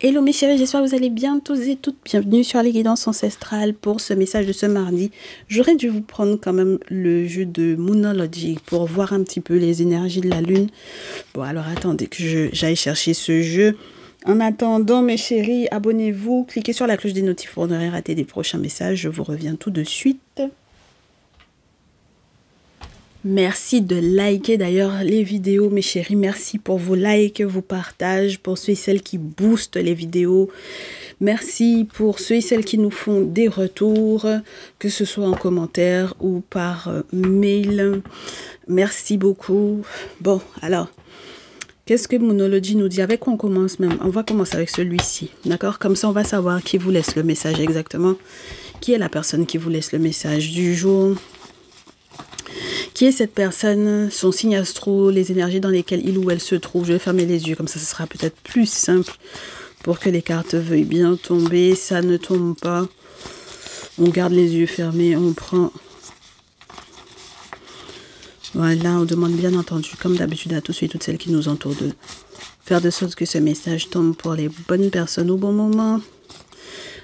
Hello mes chéris, j'espère que vous allez bien tous et toutes. Bienvenue sur les guidances ancestrales pour ce message de ce mardi. J'aurais dû vous prendre quand même le jeu de Moonology pour voir un petit peu les énergies de la lune. Bon alors attendez que j'aille chercher ce jeu. En attendant mes chéris, abonnez-vous, cliquez sur la cloche des notifs pour ne rien rater des prochains messages. Je vous reviens tout de suite. Merci de liker d'ailleurs les vidéos mes chéris, merci pour vos likes, vos partages, pour ceux et celles qui boostent les vidéos. Merci pour ceux et celles qui nous font des retours, que ce soit en commentaire ou par mail. Merci beaucoup. Bon, alors, qu'est-ce que Moonology nous dit? Avec quoi on commence même? On va commencer avec celui-ci, d'accord? Comme ça, on va savoir qui vous laisse le message exactement. Qui est la personne qui vous laisse le message du jour? Qui est cette personne, son signe astro, les énergies dans lesquelles il ou elle se trouve? Je vais fermer les yeux, comme ça ce sera peut-être plus simple pour que les cartes veuillent bien tomber. Ça ne tombe pas. On garde les yeux fermés, on prend. Voilà, on demande bien entendu, comme d'habitude à tous et toutes celles qui nous entourent, de faire de sorte que ce message tombe pour les bonnes personnes au bon moment.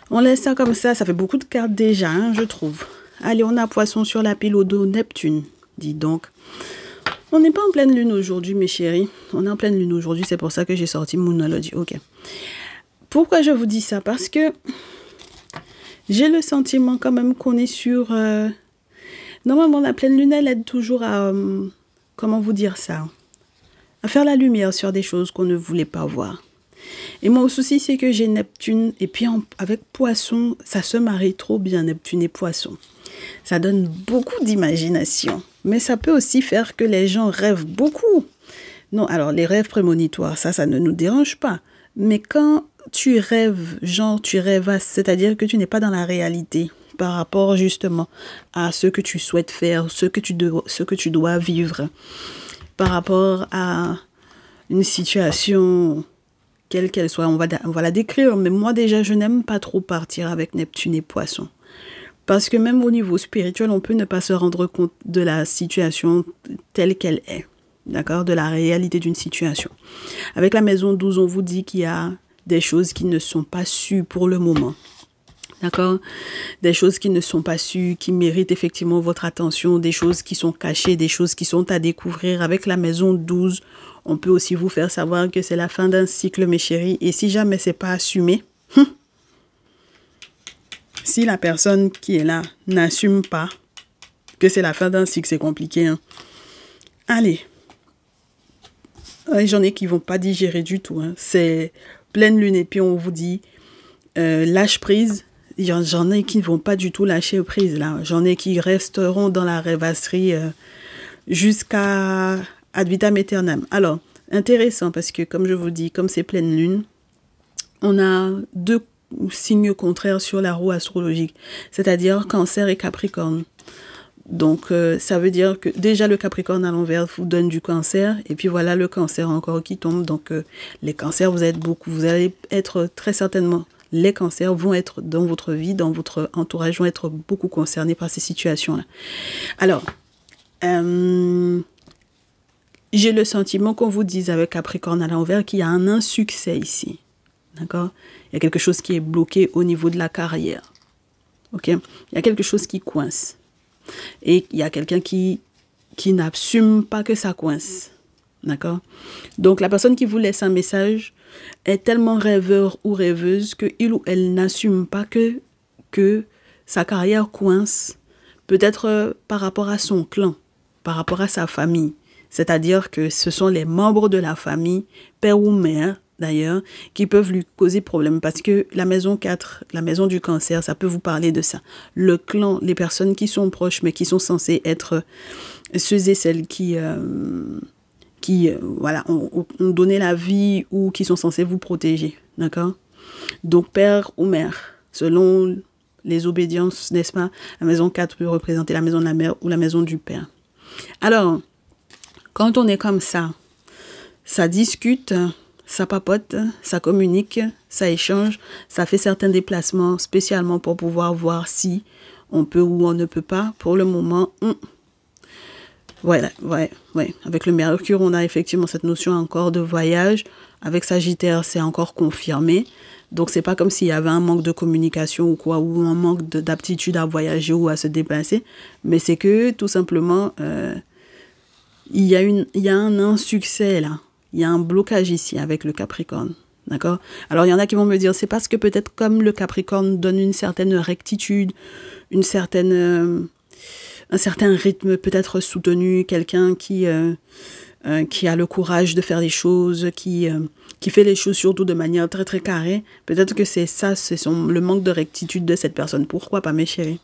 On laisse ça comme ça fait beaucoup de cartes déjà, hein, je trouve. Allez, on a Poisson sur la pile au dos, Neptune. Dis donc, on n'est pas en pleine lune aujourd'hui, mes chéris. On est en pleine lune aujourd'hui, c'est pour ça que j'ai sorti Moonology. Ok. Pourquoi je vous dis ça? Parce que j'ai le sentiment quand même qu'on est sur... Normalement, la pleine lune, elle aide toujours à... comment vous dire ça? À faire la lumière sur des choses qu'on ne voulait pas voir. Et mon souci, c'est que j'ai Neptune, et puis avec Poisson, ça se marie trop bien, Neptune et Poisson. Ça donne beaucoup d'imagination. Mais ça peut aussi faire que les gens rêvent beaucoup. Non, alors les rêves prémonitoires, ça ne nous dérange pas. Mais quand tu rêves, genre tu rêvasses, c'est-à-dire que tu n'es pas dans la réalité par rapport justement à ce que tu souhaites faire, ce que tu dois vivre, par rapport à une situation, quelle qu'elle soit, on va la décrire. Mais moi déjà, je n'aime pas trop partir avec Neptune et Poisson. Parce que même au niveau spirituel, on peut ne pas se rendre compte de la situation telle qu'elle est. D'accord? De la réalité d'une situation. Avec la maison 12, on vous dit qu'il y a des choses qui ne sont pas sues pour le moment. D'accord? Des choses qui ne sont pas sues, qui méritent effectivement votre attention, des choses qui sont cachées, des choses qui sont à découvrir. Avec la maison 12, on peut aussi vous faire savoir que c'est la fin d'un cycle, mes chéris. Et si jamais c'est pas assumé, si la personne qui est là n'assume pas que c'est la fin d'un cycle, c'est compliqué. Hein. Allez. J'en ai qui ne vont pas digérer du tout. Hein. C'est pleine lune et puis on vous dit lâche prise. J'en ai qui ne vont pas du tout lâcher prise. Là. J'en ai qui resteront dans la rêvasserie jusqu'à ad vitam aeternam. Alors, intéressant parce que comme je vous dis, comme c'est pleine lune, on a deux signes contraires sur la roue astrologique, c'est-à-dire Cancer et Capricorne. Donc, ça veut dire que déjà le Capricorne à l'envers vous donne du Cancer, et puis voilà le Cancer encore qui tombe. Donc, les Cancers, vous allez être très certainement, les Cancers vont être dans votre vie, dans votre entourage, vont être beaucoup concernés par ces situations-là. Alors, j'ai le sentiment qu'on vous dise avec Capricorne à l'envers qu'il y a un insuccès ici. D'accord? Il y a quelque chose qui est bloqué au niveau de la carrière. Ok? Il y a quelque chose qui coince. Et il y a quelqu'un qui n'assume pas que ça coince. D'accord? Donc, la personne qui vous laisse un message est tellement rêveur ou rêveuse qu'il ou elle n'assume pas que sa carrière coince. Peut-être par rapport à son clan, par rapport à sa famille. C'est-à-dire que ce sont les membres de la famille, père ou mère, d'ailleurs, qui peuvent lui causer problème. Parce que la maison 4, la maison du Cancer, ça peut vous parler de ça. Le clan, les personnes qui sont proches, mais qui sont censées être ceux et celles qui voilà, ont donné la vie ou qui sont censés vous protéger. D'accord? Donc, père ou mère, selon les obédiences, n'est-ce pas? La maison 4 peut représenter la maison de la mère ou la maison du père. Alors, quand on est comme ça discute, ça papote, ça communique, ça échange, ça fait certains déplacements spécialement pour pouvoir voir si on peut ou on ne peut pas. Pour le moment, voilà, ouais. Avec le Mercure, on a effectivement cette notion encore de voyage. Avec Sagittaire, c'est encore confirmé. Donc, c'est pas comme s'il y avait un manque de communication ou quoi, ou un manque d'aptitude à voyager ou à se déplacer. Mais c'est que, tout simplement, il y a un insuccès là. Il y a un blocage ici avec le Capricorne. D'accord? Alors, il y en a qui vont me dire, c'est parce que peut-être comme le Capricorne donne une certaine rectitude, un certain rythme peut-être soutenu, quelqu'un qui a le courage de faire les choses, qui fait les choses surtout de manière très très carrée. Peut-être que c'est ça, le manque de rectitude de cette personne. Pourquoi pas, mes chéris?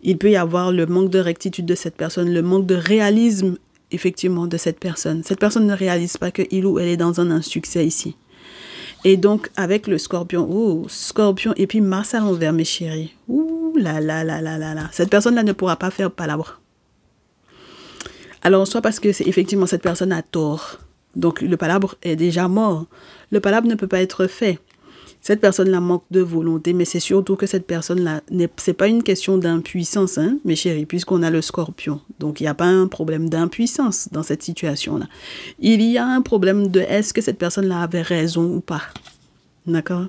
Il peut y avoir le manque de rectitude de cette personne, le manque de réalisme, effectivement, de cette personne. Cette personne ne réalise pas qu'il ou elle est dans un insuccès ici. Et donc, avec le Scorpion, Scorpion, et puis Mars à l'envers, mes chéris. Ouh là là là là là là. Cette personne-là ne pourra pas faire palabre. Alors, soit parce que effectivement, cette personne a tort. Donc, le palabre est déjà mort. Le palabre ne peut pas être fait. Cette personne-là manque de volonté, mais c'est surtout que cette personne-là, c'est pas une question d'impuissance, hein, mes chéris, puisqu'on a le Scorpion. Donc, il n'y a pas un problème d'impuissance dans cette situation-là. Il y a un problème de est-ce que cette personne-là avait raison ou pas. D'accord?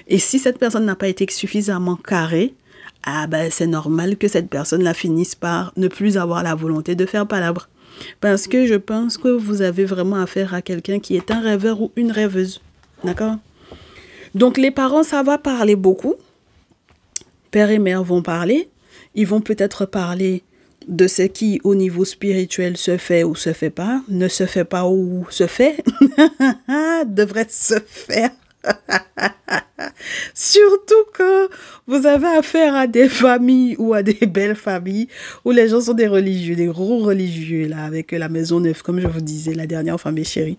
Et si cette personne n'a pas été suffisamment carrée, c'est normal que cette personne-là finisse par ne plus avoir la volonté de faire palabre. Parce que je pense que vous avez vraiment affaire à quelqu'un qui est un rêveur ou une rêveuse. D'accord? Donc, les parents, ça va parler beaucoup. Père et mère vont parler. Ils vont peut-être parler de ce qui, au niveau spirituel, se fait ou se fait pas. Ne se fait pas ou se fait. Devrait se faire. Surtout quand vous avez affaire à des familles ou à des belles familles où les gens sont des religieux, des gros religieux, là, avec la maison neuve, comme je vous disais la dernière fois, mes chéris.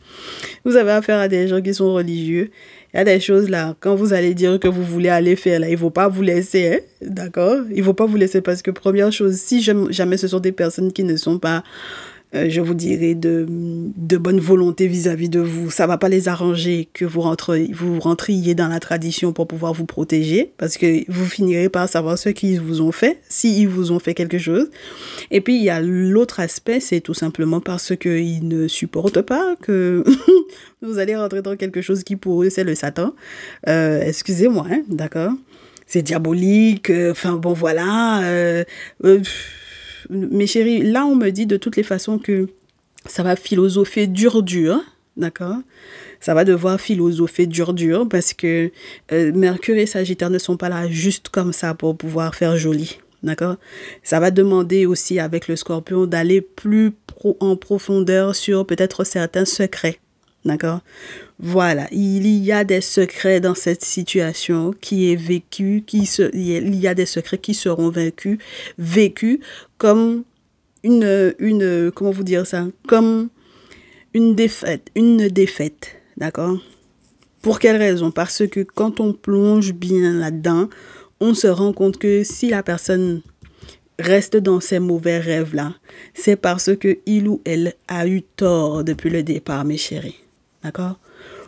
Vous avez affaire à des gens qui sont religieux. Il y a des choses là, quand vous allez dire que vous voulez aller faire là, il ne faut pas vous laisser, hein, d'accord? Il ne faut pas vous laisser parce que première chose, si jamais ce sont des personnes qui ne sont pas, je vous dirais, de bonne volonté vis-à-vis de vous, ça ne va pas les arranger que vous rentriez dans la tradition pour pouvoir vous protéger parce que vous finirez par savoir ce qu'ils vous ont fait, s'ils vous ont fait quelque chose. Et puis, il y a l'autre aspect, c'est tout simplement parce qu'ils ne supportent pas que vous allez rentrer dans quelque chose qui pour eux, c'est le Satan. Excusez-moi, hein, d'accord? C'est diabolique, enfin bon, voilà. Mes chéris, là, on me dit de toutes les façons que ça va philosopher dur, d'accord? Ça va devoir philosopher dur, parce que Mercure et Sagittaire ne sont pas là juste comme ça pour pouvoir faire joli, d'accord? Ça va demander aussi avec le Scorpion d'aller plus en profondeur sur peut-être certains secrets, d'accord? Voilà, il y a des secrets dans cette situation qui est vécue, il y a des secrets qui seront vécus comme comment vous dire ça, comme une défaite, d'accord? Pour quelle raison? Parce que quand on plonge bien là-dedans, on se rend compte que si la personne reste dans ces mauvais rêves-là, c'est parce que il ou elle a eu tort depuis le départ, mes chéris, d'accord?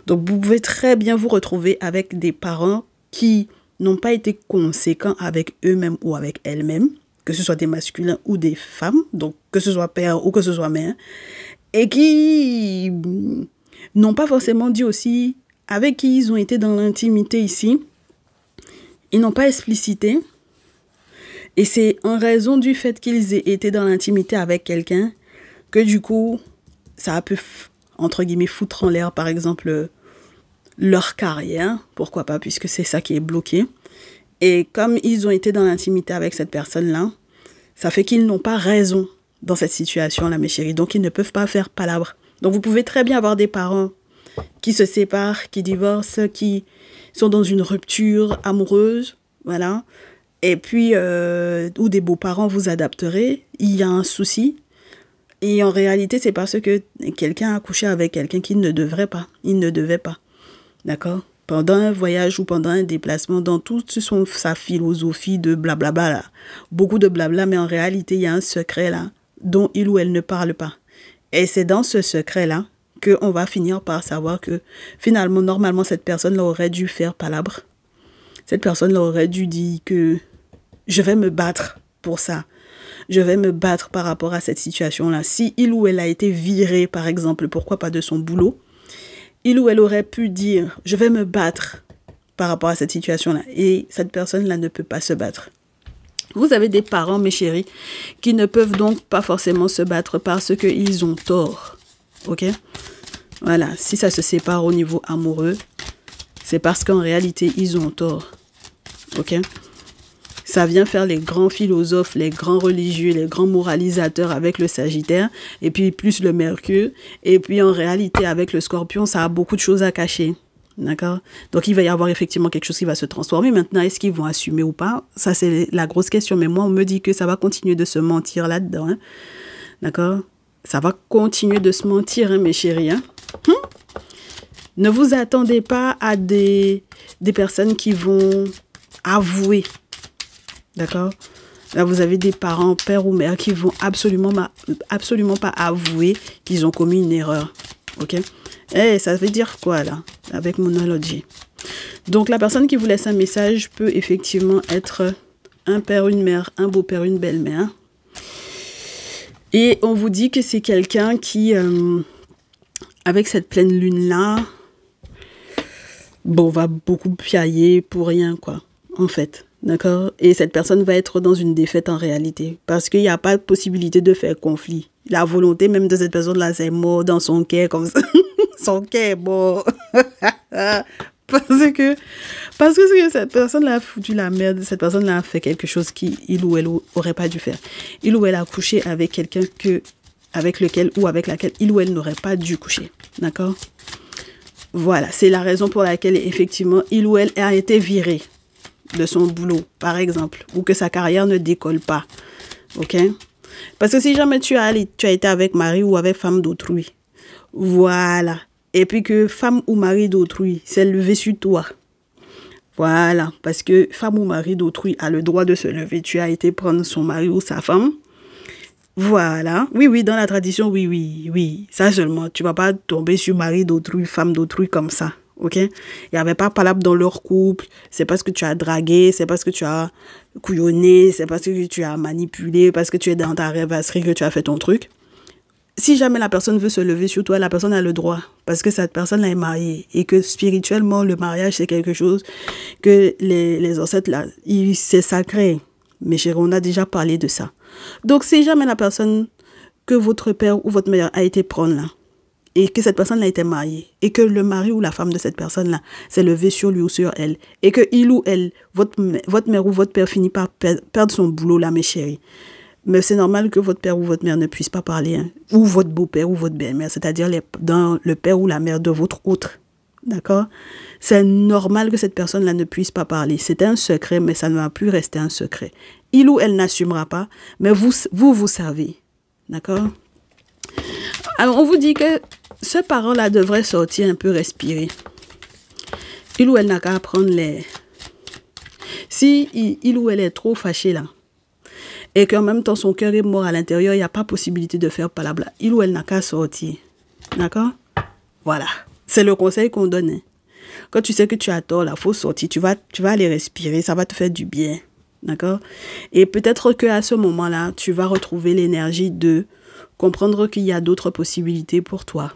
Donc, vous pouvez très bien vous retrouver avec des parents qui n'ont pas été conséquents avec eux-mêmes ou avec elles-mêmes, que ce soit des masculins ou des femmes, donc que ce soit père ou que ce soit mère, et qui n'ont pas forcément dit aussi avec qui ils ont été dans l'intimité ici. Ils n'ont pas explicité. Et c'est en raison du fait qu'ils aient été dans l'intimité avec quelqu'un que du coup, ça a pu, entre guillemets, foutre en l'air, par exemple, leur carrière, pourquoi pas, puisque c'est ça qui est bloqué. Et comme ils ont été dans l'intimité avec cette personne-là, ça fait qu'ils n'ont pas raison dans cette situation-là, mes chéris. Donc, ils ne peuvent pas faire palabre. Donc, vous pouvez très bien avoir des parents qui se séparent, qui divorcent, qui sont dans une rupture amoureuse, voilà. Et puis, ou des beaux-parents, vous adapterez. Il y a un souci. Et en réalité, c'est parce que quelqu'un a couché avec quelqu'un qui ne devrait pas. Il ne devait pas. D'accord? Pendant un voyage ou pendant un déplacement, dans toute sa philosophie de blablabla, là. Beaucoup de blabla, mais en réalité, il y a un secret là, dont il ou elle ne parle pas. Et c'est dans ce secret-là qu'on va finir par savoir que finalement, normalement, cette personne-là aurait dû faire palabre. Cette personne-là aurait dû dire que je vais me battre pour ça. Je vais me battre par rapport à cette situation-là. Si il ou elle a été viré, par exemple, pourquoi pas de son boulot, il ou elle aurait pu dire, je vais me battre par rapport à cette situation-là. Et cette personne-là ne peut pas se battre. Vous avez des parents, mes chéris, qui ne peuvent donc pas forcément se battre parce qu'ils ont tort. Ok? Voilà, si ça se sépare au niveau amoureux, c'est parce qu'en réalité, ils ont tort. Ok? Ça vient faire les grands philosophes, les grands religieux, les grands moralisateurs avec le Sagittaire, et puis plus le Mercure. Et puis en réalité, avec le Scorpion, ça a beaucoup de choses à cacher. D'accord? Donc il va y avoir effectivement quelque chose qui va se transformer. Maintenant, est-ce qu'ils vont assumer ou pas? Ça, c'est la grosse question. Mais moi, on me dit que ça va continuer de se mentir là-dedans. Hein? D'accord? Ça va continuer de se mentir, hein, mes chéris. Hein? Ne vous attendez pas à des personnes qui vont avouer. D'accord? Là, vous avez des parents, père ou mère, qui vont absolument pas avouer qu'ils ont commis une erreur. Ok? Eh, ça veut dire quoi, là? Avec Monology. Donc, la personne qui vous laisse un message peut effectivement être un père, une mère, un beau-père, une belle-mère. Et on vous dit que c'est quelqu'un qui, avec cette pleine lune-là, bon, va beaucoup piailler pour rien, quoi, en fait. D'accord? Et cette personne va être dans une défaite en réalité. Parce qu'il n'y a pas de possibilité de faire conflit. La volonté même de cette personne-là, c'est mort dans son cœur, comme ça. Son cœur est mort. Parce que cette personne-là a foutu la merde. Cette personne-là a fait quelque chose qu'il ou elle aurait pas dû faire. Il ou elle a couché avec quelqu'un avec lequel ou avec laquelle il ou elle n'aurait pas dû coucher. D'accord? Voilà, c'est la raison pour laquelle, effectivement, il ou elle a été viré de son boulot, par exemple, ou que sa carrière ne décolle pas. Ok? Parce que si jamais tu as été avec mari ou avec femme d'autrui, voilà, et puis que femme ou mari d'autrui s'est levé sur toi, voilà, parce que femme ou mari d'autrui a le droit de se lever, tu as été prendre son mari ou sa femme, voilà, oui, dans la tradition, oui, ça seulement, tu vas pas tomber sur mari d'autrui, femme d'autrui comme ça. Ok? Il n'y avait pas palabre dans leur couple. C'est parce que tu as dragué, c'est parce que tu as couillonné, c'est parce que tu as manipulé, parce que tu es dans ta rêvasserie que tu as fait ton truc. Si jamais la personne veut se lever sur toi, la personne a le droit. Parce que cette personne-là est mariée. Et que spirituellement, le mariage, c'est quelque chose que les ancêtres, là, c'est sacré. Mais chérie, on a déjà parlé de ça. Donc, si jamais la personne que votre père ou votre mère a été prendre là, et que cette personne a été mariée, et que le mari ou la femme de cette personne-là s'est levé sur lui ou sur elle, et que il ou elle, votre mère ou votre père finit par perdre son boulot là, mes chéris. Mais c'est normal que votre père ou votre mère ne puisse pas parler, hein, ou votre beau-père ou votre belle-mère, c'est-à-dire dans le père ou la mère de votre autre. D'accord? C'est normal que cette personne-là ne puisse pas parler. C'était un secret, mais ça ne va plus rester un secret. Il ou elle n'assumera pas, mais vous savez. D'accord? Alors, on vous dit que ce parent-là devrait sortir un peu respirer. Il ou elle n'a qu'à apprendre les... Si il ou elle est trop fâché là, et qu'en même temps son cœur est mort à l'intérieur, il n'y a pas possibilité de faire palabre. Il ou elle n'a qu'à sortir. D'accord? Voilà. C'est le conseil qu'on donne. Hein. Quand tu sais que tu as tort, là, il faut sortir. Tu vas aller respirer, ça va te faire du bien. D'accord? Et peut-être qu'à ce moment-là, tu vas retrouver l'énergie de comprendre qu'il y a d'autres possibilités pour toi.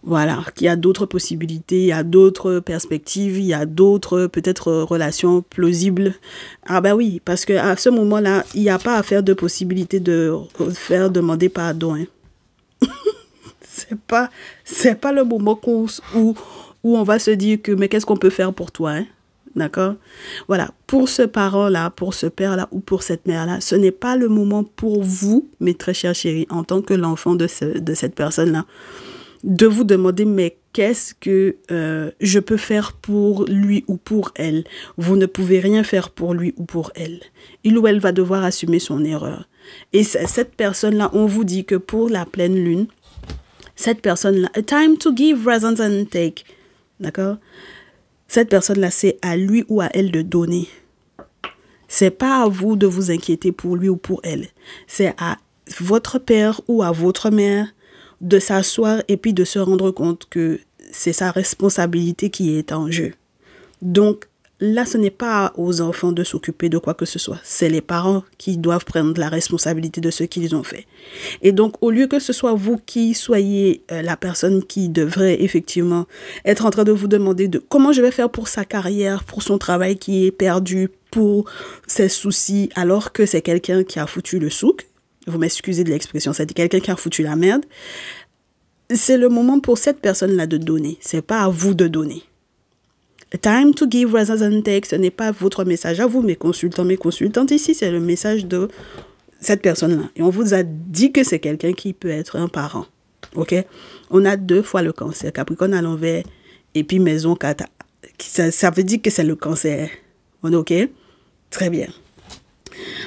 Voilà, qu'il y a d'autres possibilités, il y a d'autres perspectives, il y a d'autres peut-être relations plausibles. Ah ben oui, parce qu'à ce moment-là, il n'y a pas à faire de possibilité de faire demander pardon. Hein. c'est pas le moment où on va se dire que mais qu'est-ce qu'on peut faire pour toi, hein? D'accord? Voilà, pour ce parent-là, pour ce père-là ou pour cette mère-là, ce n'est pas le moment pour vous, mes très chers chéris, en tant que l'enfant de cette personne-là, de vous demander mais qu'est-ce que je peux faire pour lui ou pour elle. Vous ne pouvez rien faire pour lui ou pour elle. Il ou elle va devoir assumer son erreur. Et cette personne-là, on vous dit que pour la pleine lune, cette personne-là, a time to give rather than take. D'accord? Cette personne-là, c'est à lui ou à elle de donner. C'est pas à vous de vous inquiéter pour lui ou pour elle. C'est à votre père ou à votre mère de s'asseoir et puis de se rendre compte que c'est sa responsabilité qui est en jeu. Donc, là, ce n'est pas aux enfants de s'occuper de quoi que ce soit. C'est les parents qui doivent prendre la responsabilité de ce qu'ils ont fait. Et donc, au lieu que ce soit vous qui soyez la personne qui devrait effectivement être en train de vous demander de comment je vais faire pour sa carrière, pour son travail qui est perdu, pour ses soucis, alors que c'est quelqu'un qui a foutu le souk. Vous m'excusez de l'expression, c'est quelqu'un qui a foutu la merde. C'est le moment pour cette personne-là de donner. C'est pas à vous de donner. Time to give rather than take, ce n'est pas votre message à vous, mes consultants, mes consultantes. Ici, c'est le message de cette personne-là. Et on vous a dit que c'est quelqu'un qui peut être un parent. OK? On a 2 fois le cancer. Capricorne à l'envers et puis maison 4. Ça veut dire que c'est le cancer. On est OK? Très bien.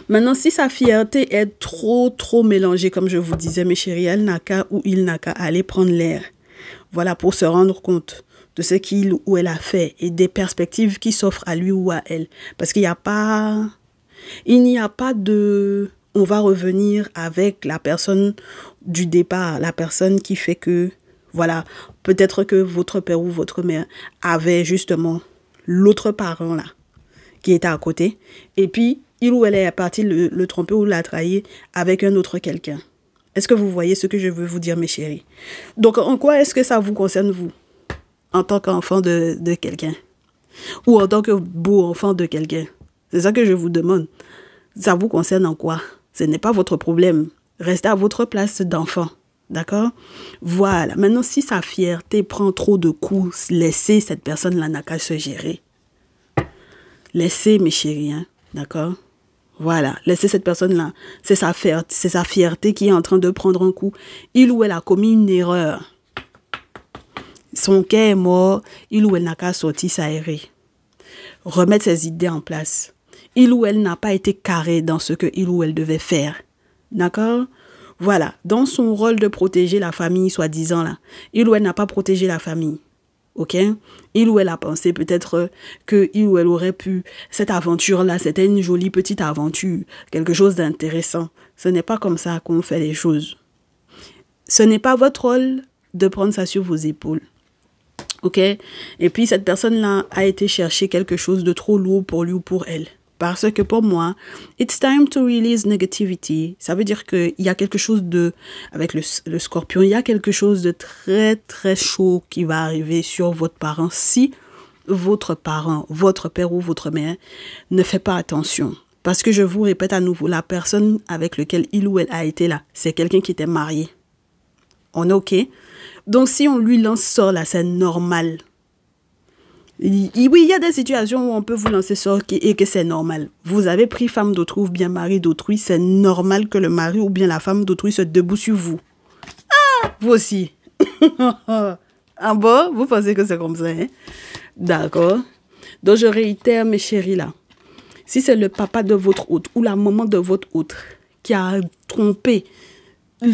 Maintenant, si sa fierté est trop mélangée, comme je vous disais, mes chéris, elle n'a qu'à ou il n'a qu'à aller prendre l'air. Voilà, pour se rendre compte de ce qu'il ou elle a fait et des perspectives qui s'offrent à lui ou à elle. Parce qu'il n'y a pas... Il n'y a pas de... On va revenir avec la personne du départ, la personne qui fait que... Voilà, peut-être que votre père ou votre mère avait justement l'autre parent là, qui était à côté. Et puis, il ou elle est parti le tromper ou la trahir avec un autre quelqu'un. Est-ce que vous voyez ce que je veux vous dire, mes chéris? Donc, en quoi est-ce que ça vous concerne, vous? En tant qu'enfant de quelqu'un. Ou en tant que beau enfant de quelqu'un. C'est ça que je vous demande. Ça vous concerne en quoi? Ce n'est pas votre problème. Restez à votre place d'enfant. D'accord? Voilà. Maintenant, si sa fierté prend trop de coups, laissez cette personne-là n'a qu'à se gérer. Laissez, mes chéris. Hein? D'accord? Voilà. Laissez cette personne-là. C'est sa fierté qui est en train de prendre un coup. Il ou elle a commis une erreur. Son cœur est mort, il ou elle n'a qu'à sortir s'aérer. Remettre ses idées en place. Il ou elle n'a pas été carré dans ce que il ou elle devait faire. D'accord? Voilà. Dans son rôle de protéger la famille, soi-disant là, il ou elle n'a pas protégé la famille. Ok? Il ou elle a pensé peut-être que il ou elle aurait pu... Cette aventure-là, c'était une jolie petite aventure. Quelque chose d'intéressant. Ce n'est pas comme ça qu'on fait les choses. Ce n'est pas votre rôle de prendre ça sur vos épaules. OK? Et puis, cette personne-là a été chercher quelque chose de trop lourd pour lui ou pour elle. Parce que pour moi, it's time to release negativity. Ça veut dire qu'il y a quelque chose de... Avec le scorpion, il y a quelque chose de très chaud qui va arriver sur votre parent si votre parent, votre père ou votre mère ne fait pas attention. Parce que je vous répète à nouveau, la personne avec laquelle il ou elle a été là, c'est quelqu'un qui était marié. On est OK? Donc, si on lui lance ça, là, c'est normal. Oui, il y a des situations où on peut vous lancer ça et que c'est normal. Vous avez pris femme d'autrui ou bien mari d'autrui, c'est normal que le mari ou bien la femme d'autrui se debout sur vous. Ah, vous aussi. Ah bon? Vous pensez que c'est comme ça, hein? D'accord. Donc, je réitère, mes chéris, là. Si c'est le papa de votre hôte ou la maman de votre hôte qui a trompé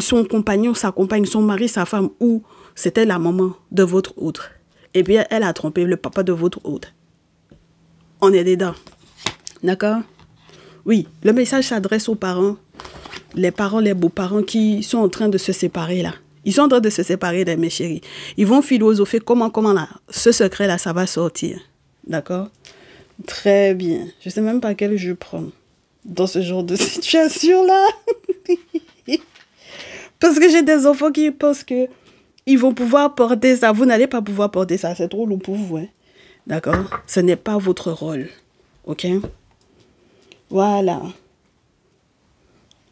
son compagnon, sa compagne, son mari, sa femme, ou c'était la maman de votre autre. Et puis, elle a trompé le papa de votre autre. On est dedans. D'accord? Oui, le message s'adresse aux parents. Les parents, les beaux-parents qui sont en train de se séparer, là. Ils sont en train de se séparer, mes chéris. Ils vont philosopher comment là, ce secret-là, ça va sortir. D'accord? Très bien. Je ne sais même pas quel jeu prendre dans ce genre de situation-là. Parce que j'ai des enfants qui pensent que ils vont pouvoir porter ça. Vous n'allez pas pouvoir porter ça. C'est trop lourd pour vous. Hein? D'accord? Ce n'est pas votre rôle. OK? Voilà.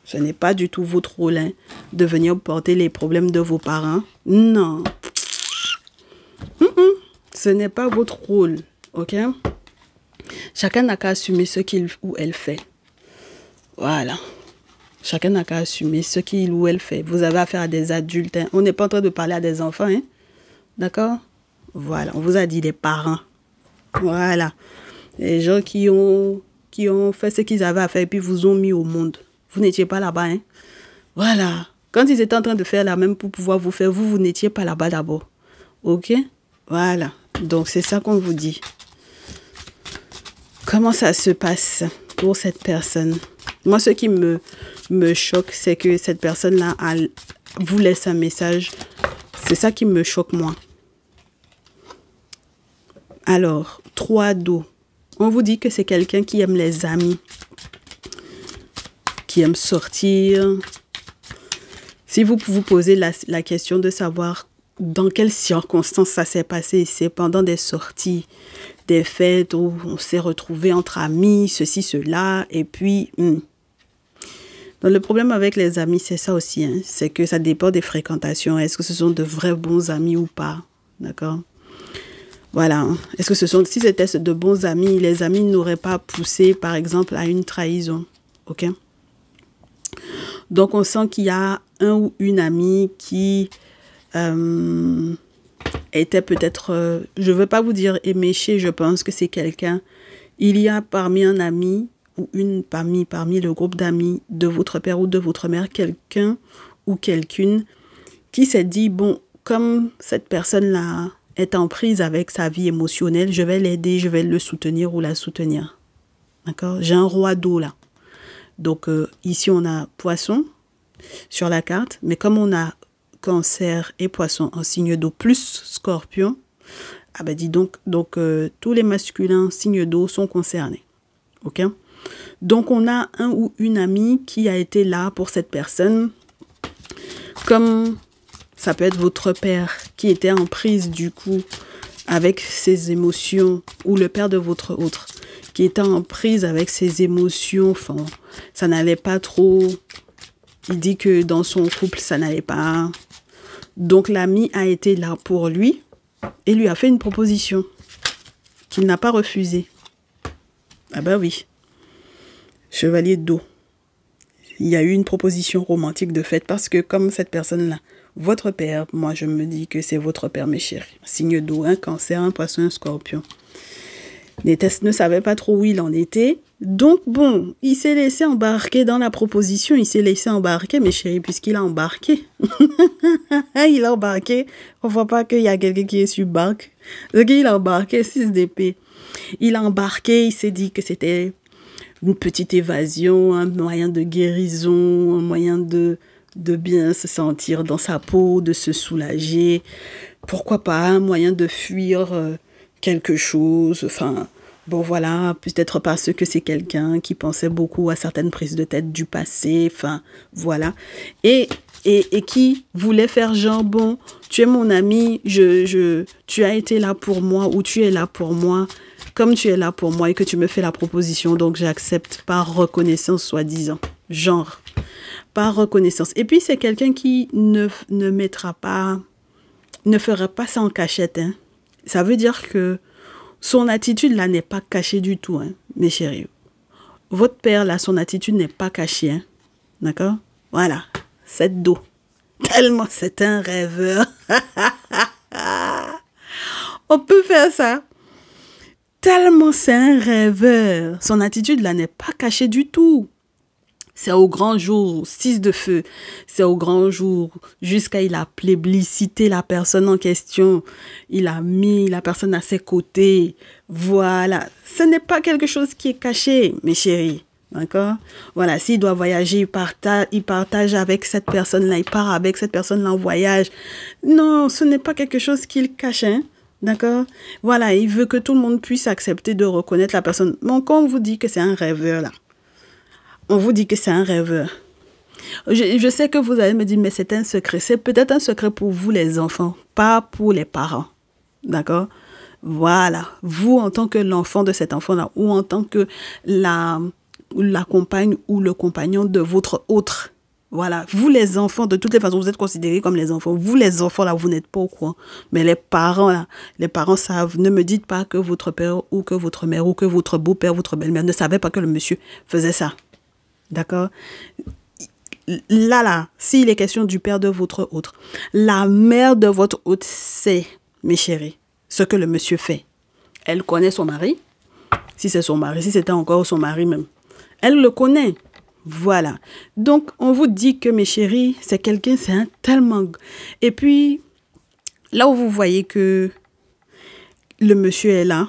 Ce n'est pas du tout votre rôle hein, de venir porter les problèmes de vos parents. Non. Ce n'est pas votre rôle. OK? Chacun n'a qu'à assumer ce qu'il ou elle fait. Voilà. Chacun n'a qu'à assumer ce qu'il ou elle fait. Vous avez affaire à des adultes. Hein. On n'est pas en train de parler à des enfants. Hein. D'accord? Voilà. On vous a dit les parents. Voilà. Les gens qui ont fait ce qu'ils avaient à faire et puis vous ont mis au monde. Vous n'étiez pas là-bas. Hein. Voilà. Quand ils étaient en train de faire la même pour pouvoir vous faire, vous n'étiez pas là-bas d'abord. OK? Voilà. Donc, c'est ça qu'on vous dit. Comment ça se passe pour cette personne? Moi, ce qui me choque, c'est que cette personne-là vous laisse un message. C'est ça qui me choque, moi. Alors, 3 d'eau. On vous dit que c'est quelqu'un qui aime les amis, qui aime sortir. Si vous vous posez la question de savoir dans quelles circonstances ça s'est passé, c'est pendant des sorties, des fêtes où on s'est retrouvés entre amis, ceci, cela, et puis... Donc, le problème avec les amis, c'est ça aussi, hein, c'est que ça dépend des fréquentations. Est-ce que ce sont de vrais bons amis ou pas? D'accord? Voilà. Est-ce que si c'était de bons amis, les amis n'auraient pas poussé, par exemple, à une trahison? Ok? Donc, on sent qu'il y a un ou une amie qui était peut-être, je ne veux pas vous dire éméché, je pense que c'est quelqu'un. Il y a parmi un ami ou une parmi le groupe d'amis de votre père ou de votre mère, quelqu'un ou quelqu'une qui s'est dit, bon, comme cette personne-là est en prise avec sa vie émotionnelle, je vais l'aider, je vais le soutenir ou la soutenir. D'accord? J'ai un roi d'eau là. Donc ici, on a poisson sur la carte, mais comme on a cancer et poisson en signe d'eau plus scorpion, ah ben dis donc, tous les masculins signes d'eau sont concernés. Ok? Donc, on a un ou une amie qui a été là pour cette personne, comme ça peut être votre père qui était en prise du coup avec ses émotions, ou le père de votre autre qui était en prise avec ses émotions. Enfin, ça n'allait pas trop. Il dit que dans son couple, ça n'allait pas. Donc, l'ami a été là pour lui et lui a fait une proposition qu'il n'a pas refusée. Ah ben oui. Chevalier d'eau. Il y a eu une proposition romantique de fait parce que comme cette personne-là, votre père, moi je me dis que c'est votre père, mes chéris. Signe d'eau, un cancer, un poisson, un scorpion. Les tests ne savaient pas trop où il en était. Donc bon, il s'est laissé embarquer dans la proposition. Il s'est laissé embarquer, mes chéris, puisqu'il a embarqué. Il a embarqué. On ne voit pas qu'il y a quelqu'un qui est sur barque. Donc il a embarqué 6 d'épée. Il a embarqué, il s'est dit que c'était une petite évasion, un moyen de guérison, un moyen de bien se sentir dans sa peau, de se soulager. Pourquoi pas un moyen de fuir quelque chose. Enfin, bon voilà, peut-être parce que c'est quelqu'un qui pensait beaucoup à certaines prises de tête du passé. Enfin, voilà. Et qui voulait faire genre, bon, tu es mon ami, tu as été là pour moi ou tu es là pour moi. Comme tu es là pour moi et que tu me fais la proposition, donc j'accepte par reconnaissance, soi-disant. Genre, par reconnaissance. Et puis, c'est quelqu'un qui ne mettra pas, ne fera pas ça en cachette. Hein. Ça veut dire que son attitude, là, n'est pas cachée du tout, hein, mes chéris. Votre père, là, son attitude n'est pas cachée. Hein. D'accord? Voilà. Cette dos. Tellement c'est un rêveur. On peut faire ça. Tellement c'est un rêveur. Son attitude là n'est pas cachée du tout. C'est au grand jour, 6 de feu. C'est au grand jour, jusqu'à il a plébiscité la personne en question. Il a mis la personne à ses côtés. Voilà. Ce n'est pas quelque chose qui est caché, mes chéris. D'accord? Voilà, s'il doit voyager, il partage avec cette personne-là. Il part avec cette personne-là en voyage. Non, ce n'est pas quelque chose qu'il cache, hein? D'accord? Voilà, il veut que tout le monde puisse accepter de reconnaître la personne. Mais quand on vous dit que c'est un rêveur, là, on vous dit que c'est un rêveur. Je sais que vous allez me dire, mais c'est un secret. C'est peut-être un secret pour vous, les enfants, pas pour les parents. D'accord? Voilà. Vous, en tant que l'enfant de cet enfant-là, ou en tant que la compagne ou le compagnon de votre autre. Voilà, vous les enfants, de toutes les façons, vous êtes considérés comme les enfants. Vous les enfants, là, vous n'êtes pas au courant. Mais les parents, là, les parents savent. Ne me dites pas que votre père ou que votre mère ou que votre beau-père, votre belle-mère ne savait pas que le monsieur faisait ça. D'accord? Là, s'il est question du père de votre autre, la mère de votre autre sait, mes chéris, ce que le monsieur fait. Elle connaît son mari. Si c'est son mari, si c'était encore son mari même. Elle le connaît. Voilà. Donc, on vous dit que, mes chéris, c'est quelqu'un, c'est un tellement... Et puis, là où vous voyez que le monsieur est là,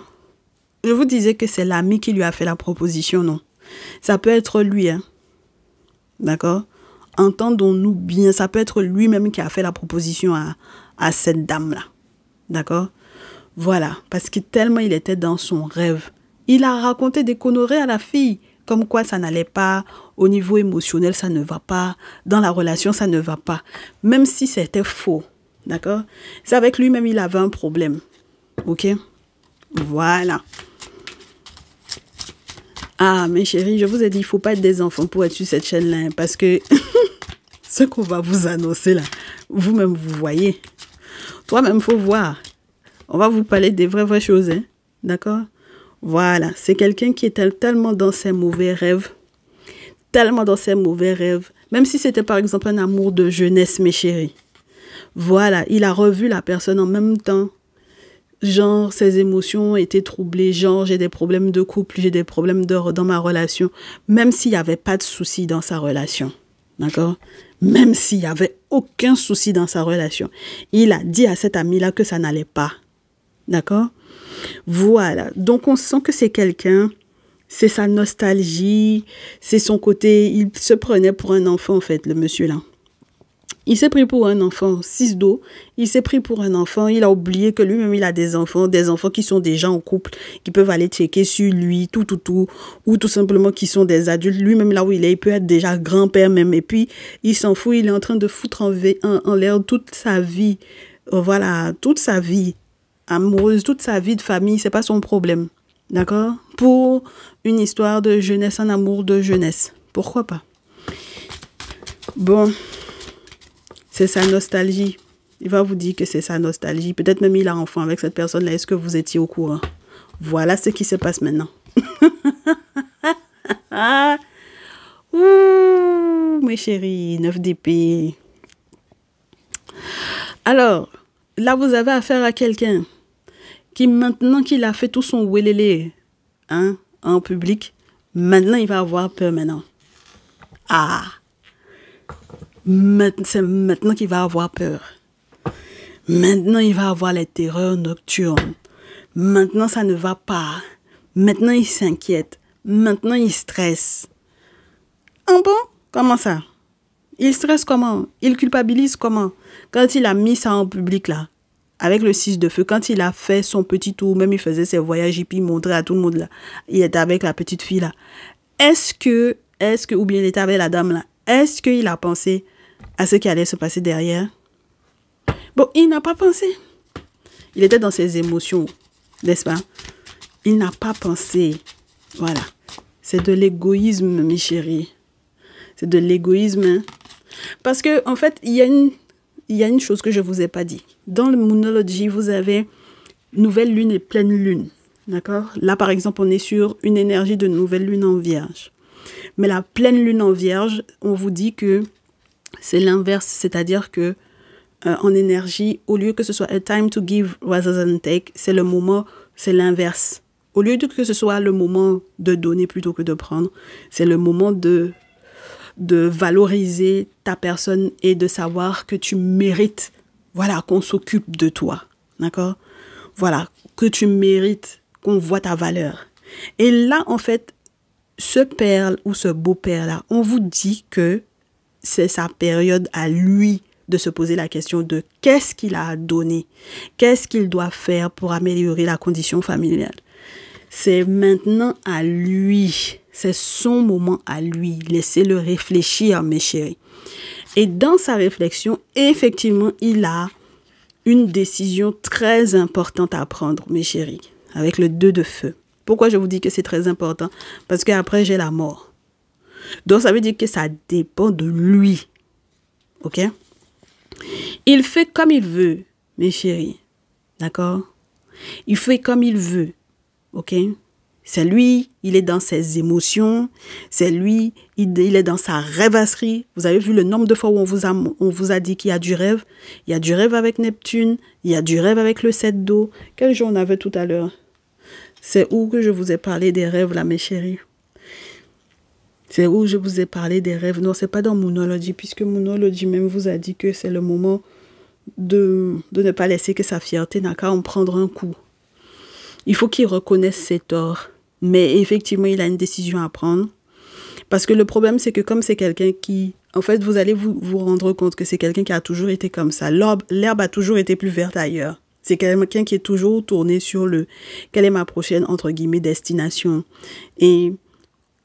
je vous disais que c'est l'ami qui lui a fait la proposition, non? Ça peut être lui, hein. D'accord? Entendons-nous bien, ça peut être lui-même qui a fait la proposition à cette dame-là. D'accord? Voilà. Parce que tellement il était dans son rêve. Il a raconté des conneries à la fille, comme quoi ça n'allait pas, au niveau émotionnel, ça ne va pas, dans la relation, ça ne va pas. Même si c'était faux, d'accord? C'est avec lui-même, il avait un problème, ok? Voilà. Ah, mes chéris, je vous ai dit, il ne faut pas être des enfants pour être sur cette chaîne-là, hein, parce que ce qu'on va vous annoncer là, vous-même, vous voyez. Toi-même, il faut voir. On va vous parler des vraies choses, hein, d'accord? Voilà, c'est quelqu'un qui était tellement dans ses mauvais rêves, même si c'était par exemple un amour de jeunesse, mes chéris. Voilà, il a revu la personne en même temps. Genre, ses émotions étaient troublées. Genre, j'ai des problèmes de couple, j'ai des problèmes dans ma relation. Même s'il n'y avait pas de souci dans sa relation. D'accord? Même s'il n'y avait aucun souci dans sa relation. Il a dit à cet ami-là que ça n'allait pas. D'accord? Voilà. Donc, on sent que c'est quelqu'un, c'est sa nostalgie, c'est son côté... Il se prenait pour un enfant, en fait, le monsieur-là. Il s'est pris pour un enfant, 6 dos. Il s'est pris pour un enfant. Il a oublié que lui-même, il a des enfants qui sont déjà en couple, qui peuvent aller checker sur lui, tout. Ou tout simplement qui sont des adultes. Lui-même, là où il est, il peut être déjà grand-père même. Et puis, il s'en fout. Il est en train de foutre en l'air toute sa vie. Voilà, toute sa vie amoureuse, toute sa vie de famille. C'est pas son problème. D'accord? Pour une histoire de jeunesse, un amour de jeunesse. Pourquoi pas? Bon... C'est sa nostalgie. Il va vous dire que c'est sa nostalgie. Peut-être même il a enfant avec cette personne-là. Est-ce que vous étiez au courant? Voilà ce qui se passe maintenant. Ouh, mes chéris, 9 d'épée. Alors, là, vous avez affaire à quelqu'un qui, maintenant qu'il a fait tout son wélélé, hein, en public, maintenant, il va avoir peur maintenant. Ah! C'est maintenant qu'il va avoir peur. Maintenant, il va avoir les terreurs nocturnes. Maintenant, ça ne va pas. Maintenant, il s'inquiète. Maintenant, il stresse. Ah bon? Comment ça? Il stresse comment? Il culpabilise comment? Quand il a mis ça en public, là, avec le 6 de feu, quand il a fait son petit tour, même il faisait ses voyages et puis il montrait à tout le monde, là, il était avec la petite fille, là. Est-ce que, ou bien il était avec la dame, là, est-ce qu'il a pensé à ce qui allait se passer derrière? Bon, il n'a pas pensé. Il était dans ses émotions, n'est-ce pas? Il n'a pas pensé. Voilà. C'est de l'égoïsme, mes chéris. C'est de l'égoïsme. Hein? Parce que, en fait, il y a une chose que je ne vous ai pas dit. Dans le Moonology, vous avez nouvelle lune et pleine lune. D'accord? Là, par exemple, on est sur une énergie de nouvelle lune en vierge. Mais la pleine lune en vierge, on vous dit que c'est l'inverse, c'est-à-dire que en énergie, au lieu que ce soit a time to give rather than take, c'est le moment, c'est l'inverse. Au lieu que ce soit le moment de donner plutôt que de prendre, c'est le moment de valoriser ta personne et de savoir que tu mérites, voilà, qu'on s'occupe de toi, d'accord? Voilà, que tu mérites qu'on voit ta valeur. Et là, en fait, ce père ou ce beau-père-là, on vous dit que c'est sa période à lui de se poser la question de qu'est-ce qu'il a à donner, qu'est-ce qu'il doit faire pour améliorer la condition familiale. C'est maintenant à lui, c'est son moment à lui. Laissez-le réfléchir, mes chéris. Et dans sa réflexion, effectivement, il a une décision très importante à prendre, mes chéris, avec le 2 de feu. Pourquoi je vous dis que c'est très important? Parce qu'après, j'ai la mort. Donc, ça veut dire que ça dépend de lui. OK? Il fait comme il veut, mes chéris. D'accord? Il fait comme il veut. OK? C'est lui, il est dans ses émotions. C'est lui, il est dans sa rêvasserie. Vous avez vu le nombre de fois où on vous a dit qu'il y a du rêve. Il y a du rêve avec Neptune. Il y a du rêve avec le 7 d'eau. Quel jour on avait tout à l'heure? C'est où que je vous ai parlé des rêves, là, mes chéris? C'est où je vous ai parlé des rêves. Non, c'est pas dans Moonology, puisque Moonology même vous a dit que c'est le moment de ne pas laisser que sa fierté n'a qu'à en prendre un coup. Il faut qu'il reconnaisse ses torts. Mais effectivement, il a une décision à prendre. Parce que le problème, c'est que comme c'est quelqu'un qui... En fait, vous allez vous rendre compte que c'est quelqu'un qui a toujours été comme ça. L'herbe a toujours été plus verte ailleurs. C'est quelqu'un qui est toujours tourné sur le « quelle est ma prochaine, entre guillemets, destination ?» Et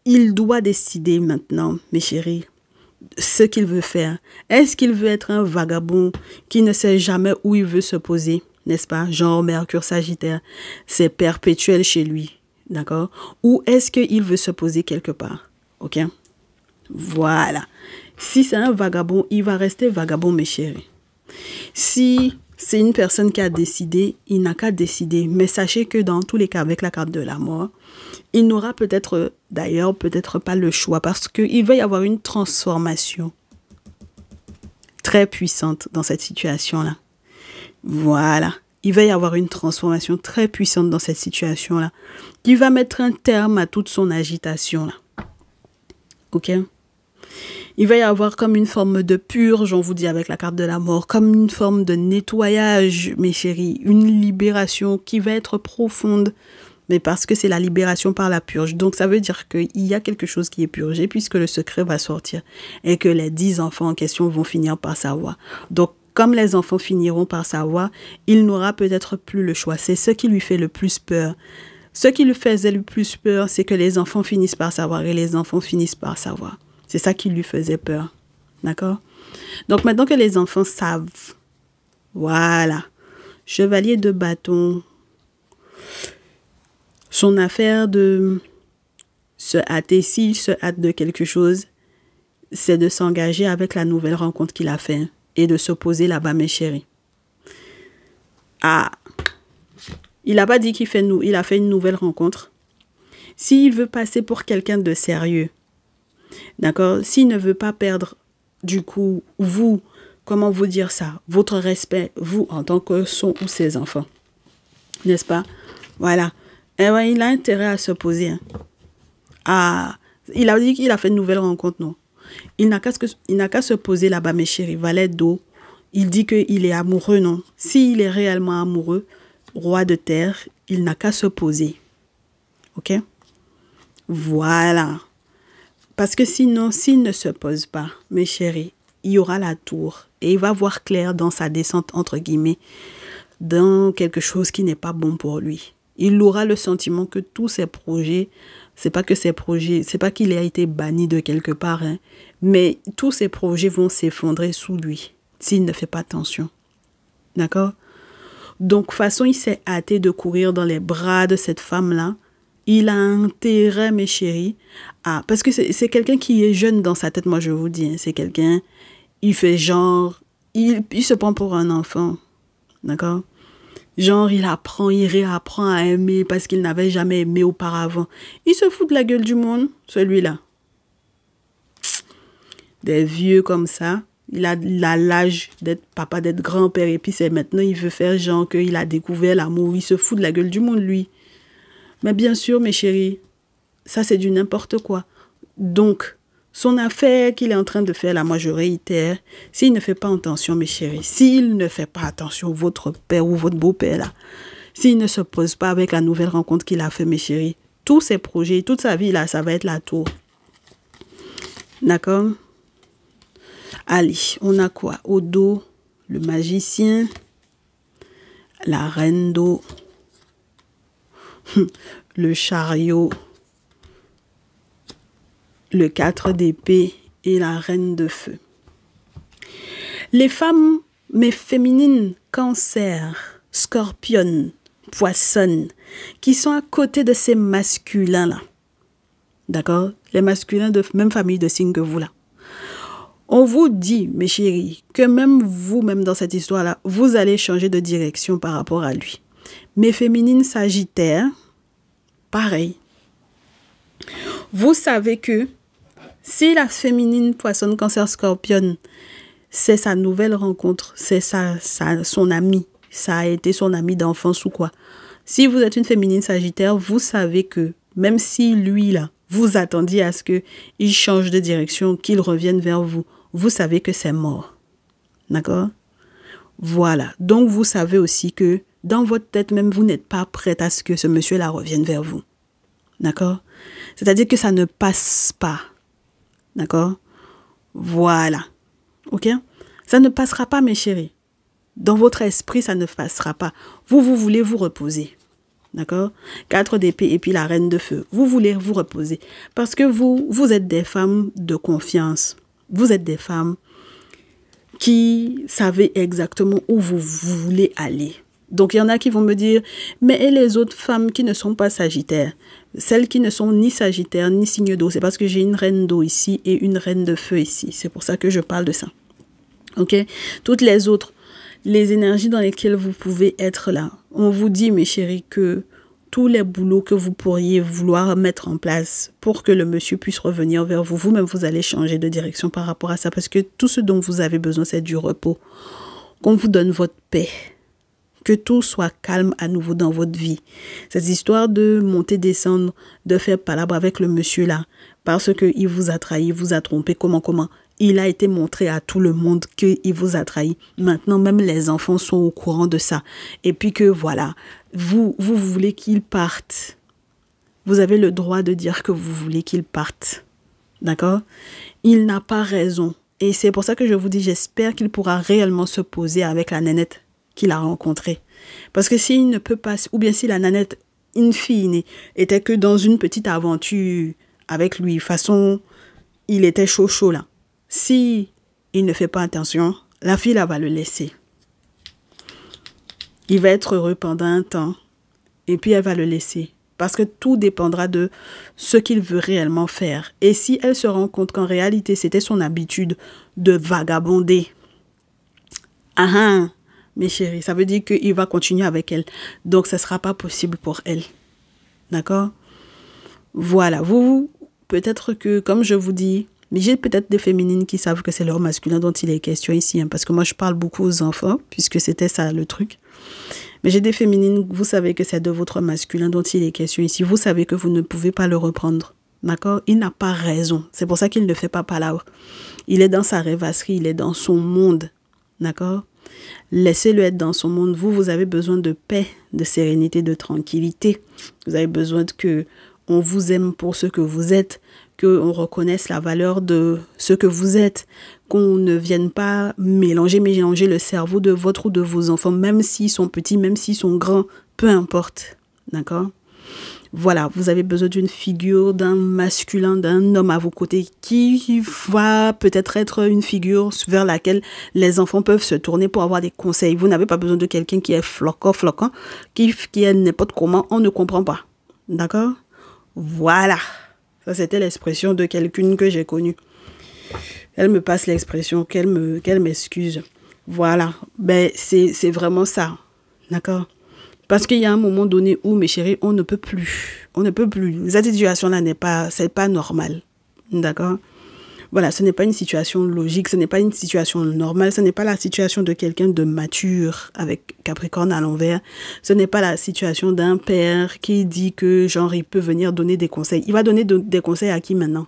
il doit décider maintenant, mes chéris, ce qu'il veut faire. Est-ce qu'il veut être un vagabond qui ne sait jamais où il veut se poser, n'est-ce pas? Genre Mercure Sagittaire, c'est perpétuel chez lui, d'accord? Ou est-ce qu'il veut se poser quelque part, ok? Voilà. Si c'est un vagabond, il va rester vagabond, mes chéris. Si c'est une personne qui a décidé, il n'a qu'à décider. Mais sachez que dans tous les cas, avec la carte de la mort, il n'aura peut-être, d'ailleurs, peut-être pas le choix parce qu'il va y avoir une transformation très puissante dans cette situation-là. Voilà. Il va y avoir une transformation très puissante dans cette situation-là qui va mettre un terme à toute son agitation-là. Ok? Il va y avoir comme une forme de purge, on vous dit avec la carte de la mort, comme une forme de nettoyage, mes chéris, une libération qui va être profonde, mais parce que c'est la libération par la purge. Donc ça veut dire qu'il y a quelque chose qui est purgé puisque le secret va sortir et que les 10 enfants en question vont finir par savoir. Donc comme les enfants finiront par savoir, il n'aura peut-être plus le choix. C'est ce qui lui fait le plus peur. Ce qui lui faisait le plus peur, c'est que les enfants finissent par savoir et les enfants finissent par savoir. C'est ça qui lui faisait peur. D'accord? Donc, maintenant que les enfants savent, voilà, chevalier de bâton, son affaire de se hâter, s'il se hâte de quelque chose, c'est de s'engager avec la nouvelle rencontre qu'il a faite et de s'opposer là-bas, mes chéris. Ah, il n'a pas dit il a fait une nouvelle rencontre. S'il veut passer pour quelqu'un de sérieux, d'accord? S'il ne veut pas perdre, du coup, vous, comment vous dire ça? Votre respect, vous, en tant que son ou ses enfants. N'est-ce pas? Voilà. Eh ben, il a intérêt à se poser. Hein. Ah, il a dit qu'il a fait une nouvelle rencontre, non? Il n'a qu'à se poser là-bas, mes chéris. Valet d'eau. Il dit qu'il est amoureux, non? S'il est réellement amoureux, roi de terre, il n'a qu'à se poser. Ok? Voilà. Parce que sinon, s'il ne se pose pas, mes chéris, il y aura la tour. Et il va voir clair dans sa descente, entre guillemets, dans quelque chose qui n'est pas bon pour lui. Il aura le sentiment que tous ses projets, c'est pas qu'il a été banni de quelque part, hein, mais tous ses projets vont s'effondrer sous lui, s'il ne fait pas attention. D'accord? Donc, de toute façon, il s'est hâté de courir dans les bras de cette femme-là. Il a intérêt, mes chéris, parce que c'est quelqu'un qui est jeune dans sa tête, moi je vous dis. Hein, c'est quelqu'un, il fait genre, il se prend pour un enfant. D'accord? Genre, il réapprend à aimer parce qu'il n'avait jamais aimé auparavant. Il se fout de la gueule du monde, celui-là. Des vieux comme ça. Il a l'âge d'être papa, d'être grand-père. Et puis c'est maintenant, il veut faire genre qu'il a découvert l'amour. Il se fout de la gueule du monde, lui. Mais bien sûr, mes chéris, ça c'est du n'importe quoi. Donc, son affaire qu'il est en train de faire, là, moi je réitère, s'il ne fait pas attention, mes chéris, s'il ne fait pas attention, votre père ou votre beau-père, là, s'il ne se pose pas avec la nouvelle rencontre qu'il a fait, mes chéris, tous ses projets, toute sa vie, là, ça va être la tour. D'accord? Allez, on a quoi? Au dos, le magicien, la reine d'eau, le chariot, le 4 d'épée et la reine de feu. Les femmes, mais féminines, cancer, scorpion, poisson, qui sont à côté de ces masculins-là. D'accord? Les masculins de même famille de signes que vous là. On vous dit, mes chéris, que même vous-même dans cette histoire-là, vous allez changer de direction par rapport à lui. Mes féminines sagittaires, pareil. Vous savez que si la féminine poisson, cancer, scorpion, c'est sa nouvelle rencontre, c'est son ami, ça a été son ami d'enfance ou quoi. Si vous êtes une féminine sagittaire, vous savez que même si lui là, vous attendiez à ce qu'il change de direction, qu'il revienne vers vous, vous savez que c'est mort. D'accord? Voilà. Donc vous savez aussi que dans votre tête même, vous n'êtes pas prête à ce que ce monsieur-là revienne vers vous. D'accord? C'est-à-dire que ça ne passe pas. D'accord? Voilà. Ok? Ça ne passera pas, mes chéris. Dans votre esprit, ça ne passera pas. Vous voulez vous reposer. D'accord? 4 d'épée et puis la reine de feu. Vous voulez vous reposer. Parce que vous êtes des femmes de confiance. Vous êtes des femmes qui savez exactement où vous voulez aller. Donc, il y en a qui vont me dire, mais et les autres femmes qui ne sont pas sagittaires? Celles qui ne sont ni sagittaires, ni signe d'eau. C'est parce que j'ai une reine d'eau ici et une reine de feu ici. C'est pour ça que je parle de ça. Ok? Toutes les autres, les énergies dans lesquelles vous pouvez être là. On vous dit, mes chéris, que tous les boulots que vous pourriez vouloir mettre en place pour que le monsieur puisse revenir vers vous, vous-même, vous allez changer de direction par rapport à ça. Parce que tout ce dont vous avez besoin, c'est du repos. Qu'on vous donne votre paix. Que tout soit calme à nouveau dans votre vie. Cette histoire de monter, descendre, de faire palabre avec le monsieur là, parce qu'il vous a trahi, vous a trompé, comment, il a été montré à tout le monde qu'il vous a trahi. Maintenant, même les enfants sont au courant de ça. Et puis que voilà, vous voulez qu'il parte. Vous avez le droit de dire que vous voulez qu'il parte. D'accord? Il n'a pas raison. Et c'est pour ça que je vous dis, j'espère qu'il pourra réellement se poser avec la nénette qu'il a rencontrée. Parce que s'il ne peut pas, ou bien si la nanette, in fine, était que dans une petite aventure avec lui, façon, il était chaud là. Si il ne fait pas attention, la fille là va le laisser. Il va être heureux pendant un temps et puis elle va le laisser. Parce que tout dépendra de ce qu'il veut réellement faire. Et si elle se rend compte qu'en réalité, c'était son habitude de vagabonder, mes chéris, ça veut dire qu'il va continuer avec elle. Donc, ce ne sera pas possible pour elle. D'accord? Voilà. Vous, peut-être que, comme je vous dis, mais j'ai peut-être des féminines qui savent que c'est leur masculin dont il est question ici. Hein, parce que moi, je parle beaucoup aux enfants, puisque c'était ça le truc. Mais j'ai des féminines, vous savez que c'est de votre masculin dont il est question ici. Vous savez que vous ne pouvez pas le reprendre. D'accord? Il n'a pas raison. C'est pour ça qu'il ne fait pas palabre. Il est dans sa rêvasserie, il est dans son monde. D'accord? Laissez-le être dans son monde. Vous avez besoin de paix, de sérénité, de tranquillité. Vous avez besoin que on vous aime pour ce que vous êtes, qu'on reconnaisse la valeur de ce que vous êtes, qu'on ne vienne pas mélanger le cerveau de votre ou de vos enfants, même s'ils sont petits, même s'ils sont grands, peu importe. D'accord? Voilà, vous avez besoin d'une figure, d'un masculin, d'un homme à vos côtés qui va peut-être être une figure vers laquelle les enfants peuvent se tourner pour avoir des conseils. Vous n'avez pas besoin de quelqu'un qui est floquant, qui est n'importe comment, on ne comprend pas. D'accord? Voilà. Ça, c'était l'expression de quelqu'une que j'ai connue. Elle me passe l'expression, qu'elle m'excuse. Voilà. Ben, c'est vraiment ça. D'accord? Parce qu'il y a un moment donné où, mes chéris, on ne peut plus. On ne peut plus. Cette situation-là c'est pas normal. D'accord? Voilà, ce n'est pas une situation logique, ce n'est pas une situation normale, ce n'est pas la situation de quelqu'un de mature avec Capricorne à l'envers. Ce n'est pas la situation d'un père qui dit que, genre, il peut venir donner des conseils. Il va donner des conseils à qui maintenant?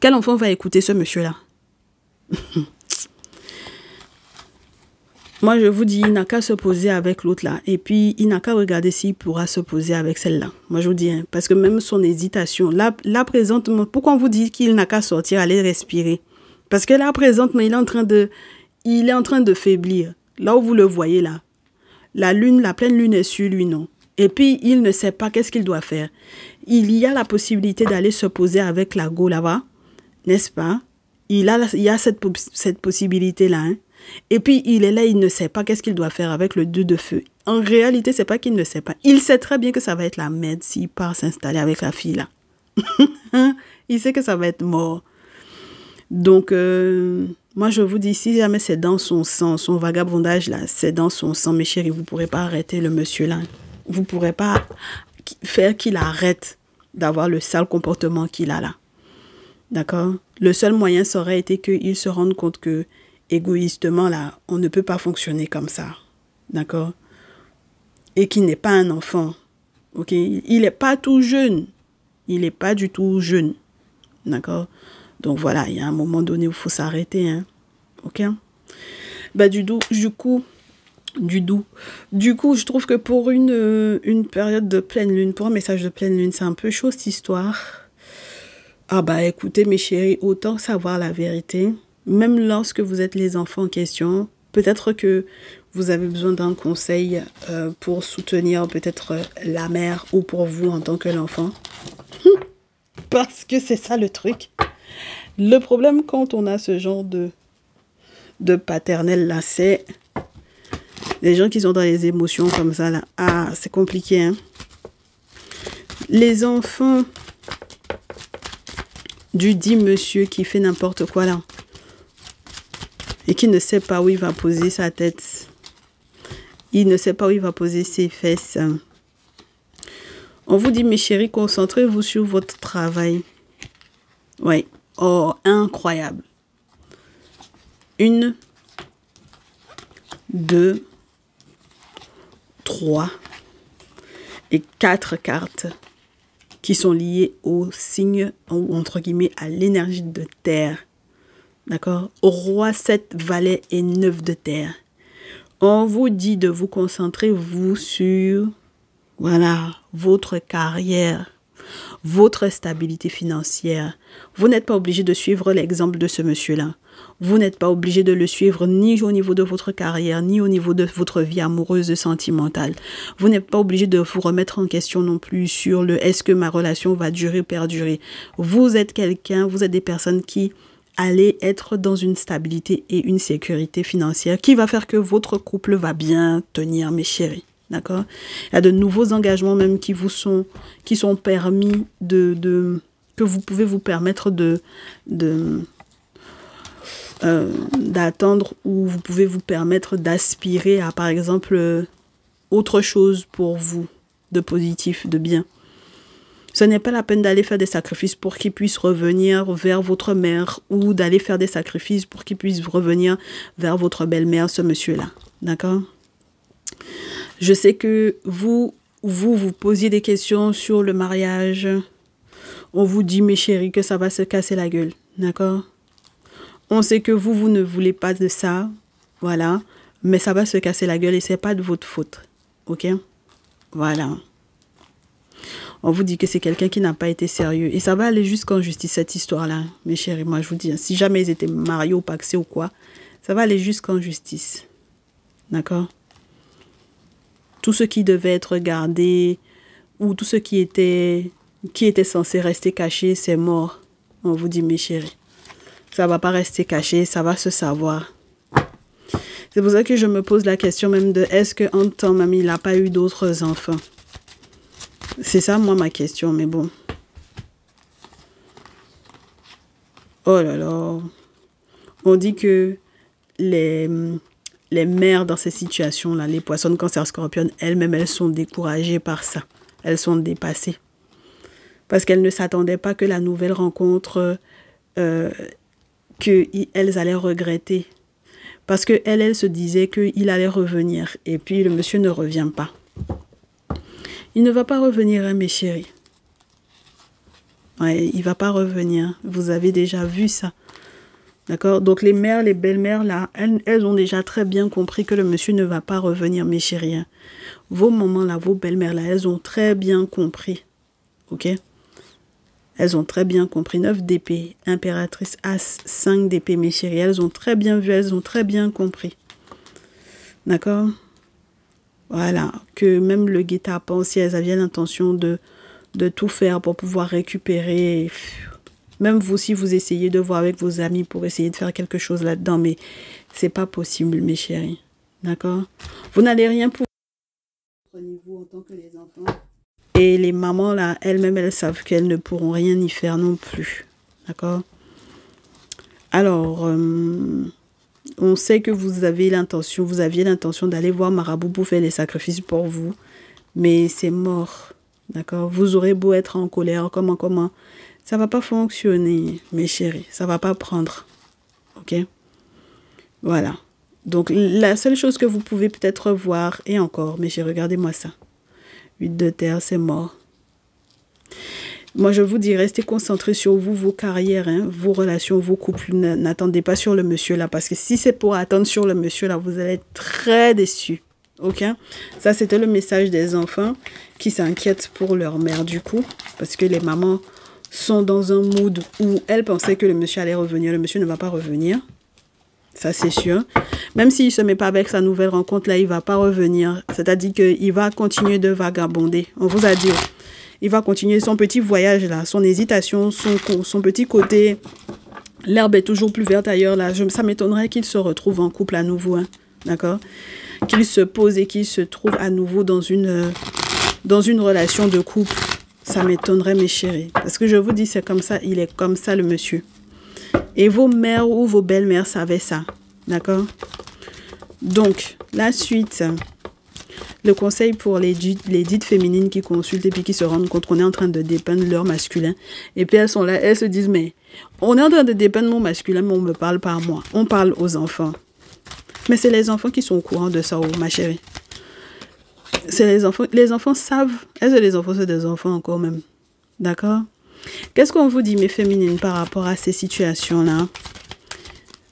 Quel enfant va écouter ce monsieur-là? Moi, je vous dis, il n'a qu'à se poser avec l'autre là. Et puis, il n'a qu'à regarder s'il pourra se poser avec celle-là. Moi, je vous dis, hein, parce que même son hésitation, là présentement, pourquoi on vous dit qu'il n'a qu'à sortir, aller respirer? Parce que là, présentement, il est en train de faiblir. Là où vous le voyez là, la pleine lune est sur lui, non? Et puis, il ne sait pas qu'est-ce qu'il doit faire. Il y a la possibilité d'aller se poser avec la go là-bas, n'est-ce pas? Il y a cette possibilité-là, hein? Et puis, il est là, il ne sait pas qu'est-ce qu'il doit faire avec le 2 de feu. En réalité, c'est pas qu'il ne sait pas. Il sait très bien que ça va être la merde s'il part s'installer avec la fille là. Il sait que ça va être mort. Donc, moi, je vous dis, si jamais c'est dans son sang, son vagabondage là, c'est dans son sang, mes chéris, vous ne pourrez pas arrêter le monsieur là. Vous ne pourrez pas faire qu'il arrête d'avoir le sale comportement qu'il a là. D'accord? Le seul moyen, ça aurait été qu'il se rende compte que égoïstement, là, on ne peut pas fonctionner comme ça. D'accord? Et qu'il n'est pas un enfant. Ok? Il n'est pas tout jeune. Il n'est pas du tout jeune. D'accord? Donc voilà, il y a un moment donné où il faut s'arrêter. Hein? Ok? Bah, du coup, je trouve que pour une période de pleine lune, pour un message de pleine lune, c'est un peu chaud cette histoire. Ah bah écoutez mes chéris, autant savoir la vérité. Même lorsque vous êtes les enfants en question, Peut-être que vous avez besoin d'un conseil pour soutenir peut-être la mère ou pour vous en tant que l'enfant. Parce que c'est ça le truc. Le problème quand on a ce genre de paternel là, c'est les gens qui sont dans les émotions comme ça là. Ah, c'est compliqué, hein. Les enfants du dit monsieur qui fait n'importe quoi là et qui ne sait pas où il va poser sa tête. Il ne sait pas où il va poser ses fesses. On vous dit, mes chéris, concentrez-vous sur votre travail. Oui. Oh, incroyable. 1, 2, 3 et 4 cartes qui sont liées au signe, ou entre guillemets, à l'énergie de terre. D'accord? Roi, 7 valets et 9 de terre. On vous dit de vous concentrer, vous, sur, voilà, votre carrière, votre stabilité financière. Vous n'êtes pas obligé de suivre l'exemple de ce monsieur-là. Vous n'êtes pas obligé de le suivre ni au niveau de votre carrière, ni au niveau de votre vie amoureuse sentimentale. Vous n'êtes pas obligé de vous remettre en question non plus sur le est-ce que ma relation va durer ou perdurer. Vous êtes quelqu'un, vous êtes des personnes qui allez être dans une stabilité et une sécurité financière qui va faire que votre couple va bien tenir, mes chéris. D'accord? Il y a de nouveaux engagements même qui sont permis que vous pouvez vous permettre d'attendre ou vous pouvez vous permettre d'aspirer à, par exemple, autre chose pour vous, de positif, de bien. Ce n'est pas la peine d'aller faire des sacrifices pour qu'il puisse revenir vers votre mère ou d'aller faire des sacrifices pour qu'il puisse revenir vers votre belle-mère, ce monsieur-là. D'accord? Je sais que vous posiez des questions sur le mariage. On vous dit, mes chéris, que ça va se casser la gueule. D'accord? On sait que vous ne voulez pas de ça. Voilà. Mais ça va se casser la gueule et c'est pas de votre faute. Ok? Voilà. On vous dit que c'est quelqu'un qui n'a pas été sérieux. Et ça va aller jusqu'en justice, cette histoire-là. Mes chéris, moi, je vous dis, si jamais ils étaient mariés ou paxés ou quoi, ça va aller jusqu'en justice. D'accord? Tout ce qui devait être gardé ou tout ce qui était censé rester caché, c'est mort. On vous dit, mes chéris. Ça va pas rester caché, ça va se savoir. C'est pour ça que je me pose la question même de est-ce qu'en temps, mamie, il n'a pas eu d'autres enfants? C'est ça, moi, ma question, mais bon. Oh là là. On dit que les mères dans ces situations-là, les poissons, cancer, scorpion, elles-mêmes, elles sont découragées par ça. Elles sont dépassées. Parce qu'elles ne s'attendaient pas que la nouvelle rencontre, qu'elles allaient regretter. Parce qu'elles se disaient qu'il allait revenir. Et puis, le monsieur ne revient pas. Il ne va pas revenir, hein, mes chéris. Ouais, il ne va pas revenir. Vous avez déjà vu ça. D'accord? Donc, les mères, les belles-mères, là, elles ont déjà très bien compris que le monsieur ne va pas revenir, mes chéris. Hein. Vos mamans, là, vos belles-mères, là, elles ont très bien compris. Ok? Elles ont très bien compris. 9 d'épée, impératrice, as, 5 d'épée, mes chéris. Elles ont très bien vu, elles ont très bien compris. D'accord? Voilà, que même le guet-apens, si elles avaient l'intention de tout faire pour pouvoir récupérer, même vous, si vous essayez de voir avec vos amis pour essayer de faire quelque chose là-dedans, mais c'est pas possible, mes chéris. D'accord? Vous n'allez rien pouvoir vous en tant que les enfants. Et les mamans, là, elles-mêmes, elles savent qu'elles ne pourront rien y faire non plus. D'accord? Alors, on sait que vous aviez l'intention d'aller voir Marabout pour faire les sacrifices pour vous, mais c'est mort, d'accord? Vous aurez beau être en colère, comment, ça va pas fonctionner, mes chéris, ça va pas prendre, ok? Voilà, donc la seule chose que vous pouvez peut-être voir, et encore, mes chéris, regardez-moi ça, 8 de terre, c'est mort. Moi, je vous dis, restez concentrés sur vous, vos carrières, hein, vos relations, vos couples. N'attendez pas sur le monsieur là, parce que si c'est pour attendre sur le monsieur là, vous allez être très déçus. Ok? Ça, c'était le message des enfants qui s'inquiètent pour leur mère du coup, parce que les mamans sont dans un mood où elles pensaient que le monsieur allait revenir. Le monsieur ne va pas revenir. Ça, c'est sûr. Même s'il ne se met pas avec sa nouvelle rencontre, là, il ne va pas revenir. C'est-à-dire qu'il va continuer de vagabonder. On vous a dit, il va continuer son petit voyage, là, son hésitation, son petit côté. L'herbe est toujours plus verte ailleurs, là. Ça m'étonnerait qu'il se retrouve en couple à nouveau, hein. D'accord? Qu'il se pose et qu'il se trouve à nouveau dans une relation de couple. Ça m'étonnerait, mes chéris. Parce que je vous dis, c'est comme ça, il est comme ça, le monsieur. Et vos mères ou vos belles-mères savaient ça. D'accord? Donc, la suite. Le conseil pour les dites féminines qui consultent et puis qui se rendent compte qu'on est en train de dépeindre leur masculin. Et puis elles sont là, elles se disent, mais on est en train de dépeindre mon masculin, mais on ne me parle pas à moi. On parle aux enfants. Mais c'est les enfants qui sont au courant de ça, oh, ma chérie. C'est les enfants. Les enfants savent. Est-ce que les enfants, c'est des enfants encore même? D'accord? Qu'est-ce qu'on vous dit, mes féminines, par rapport à ces situations-là?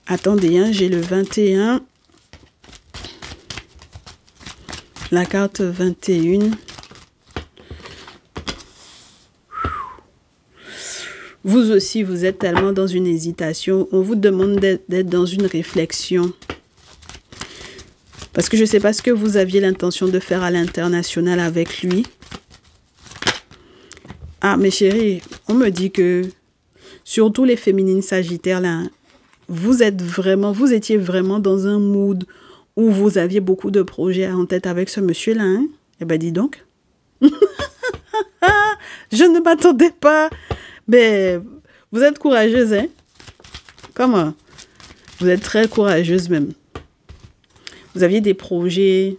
Attendez, hein, j'ai le 21. La carte 21. Vous aussi, vous êtes tellement dans une hésitation. On vous demande d'être dans une réflexion. Parce que je ne sais pas ce que vous aviez l'intention de faire à l'international avec lui. Ah, mes chéris, on me dit que, surtout les féminines sagittaires, là, vous étiez vraiment dans un mood où vous aviez beaucoup de projets en tête avec ce monsieur-là. Hein? Eh bien, dis donc. Je ne m'attendais pas. Mais vous êtes courageuse, hein? Comment? Vous êtes très courageuse même. Vous aviez des projets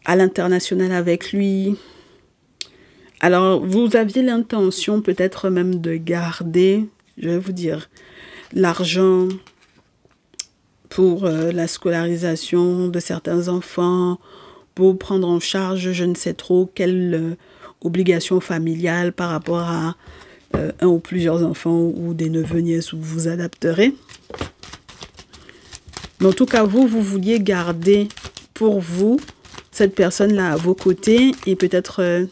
à l'international avec lui. Alors, vous aviez l'intention peut-être même de garder, je vais vous dire, l'argent pour la scolarisation de certains enfants, pour prendre en charge, je ne sais trop, quelle obligation familiale par rapport à un ou plusieurs enfants ou des neveux, nièces où vous vous adapterez. Mais en tout cas, vous vouliez garder pour vous cette personne-là à vos côtés et peut-être...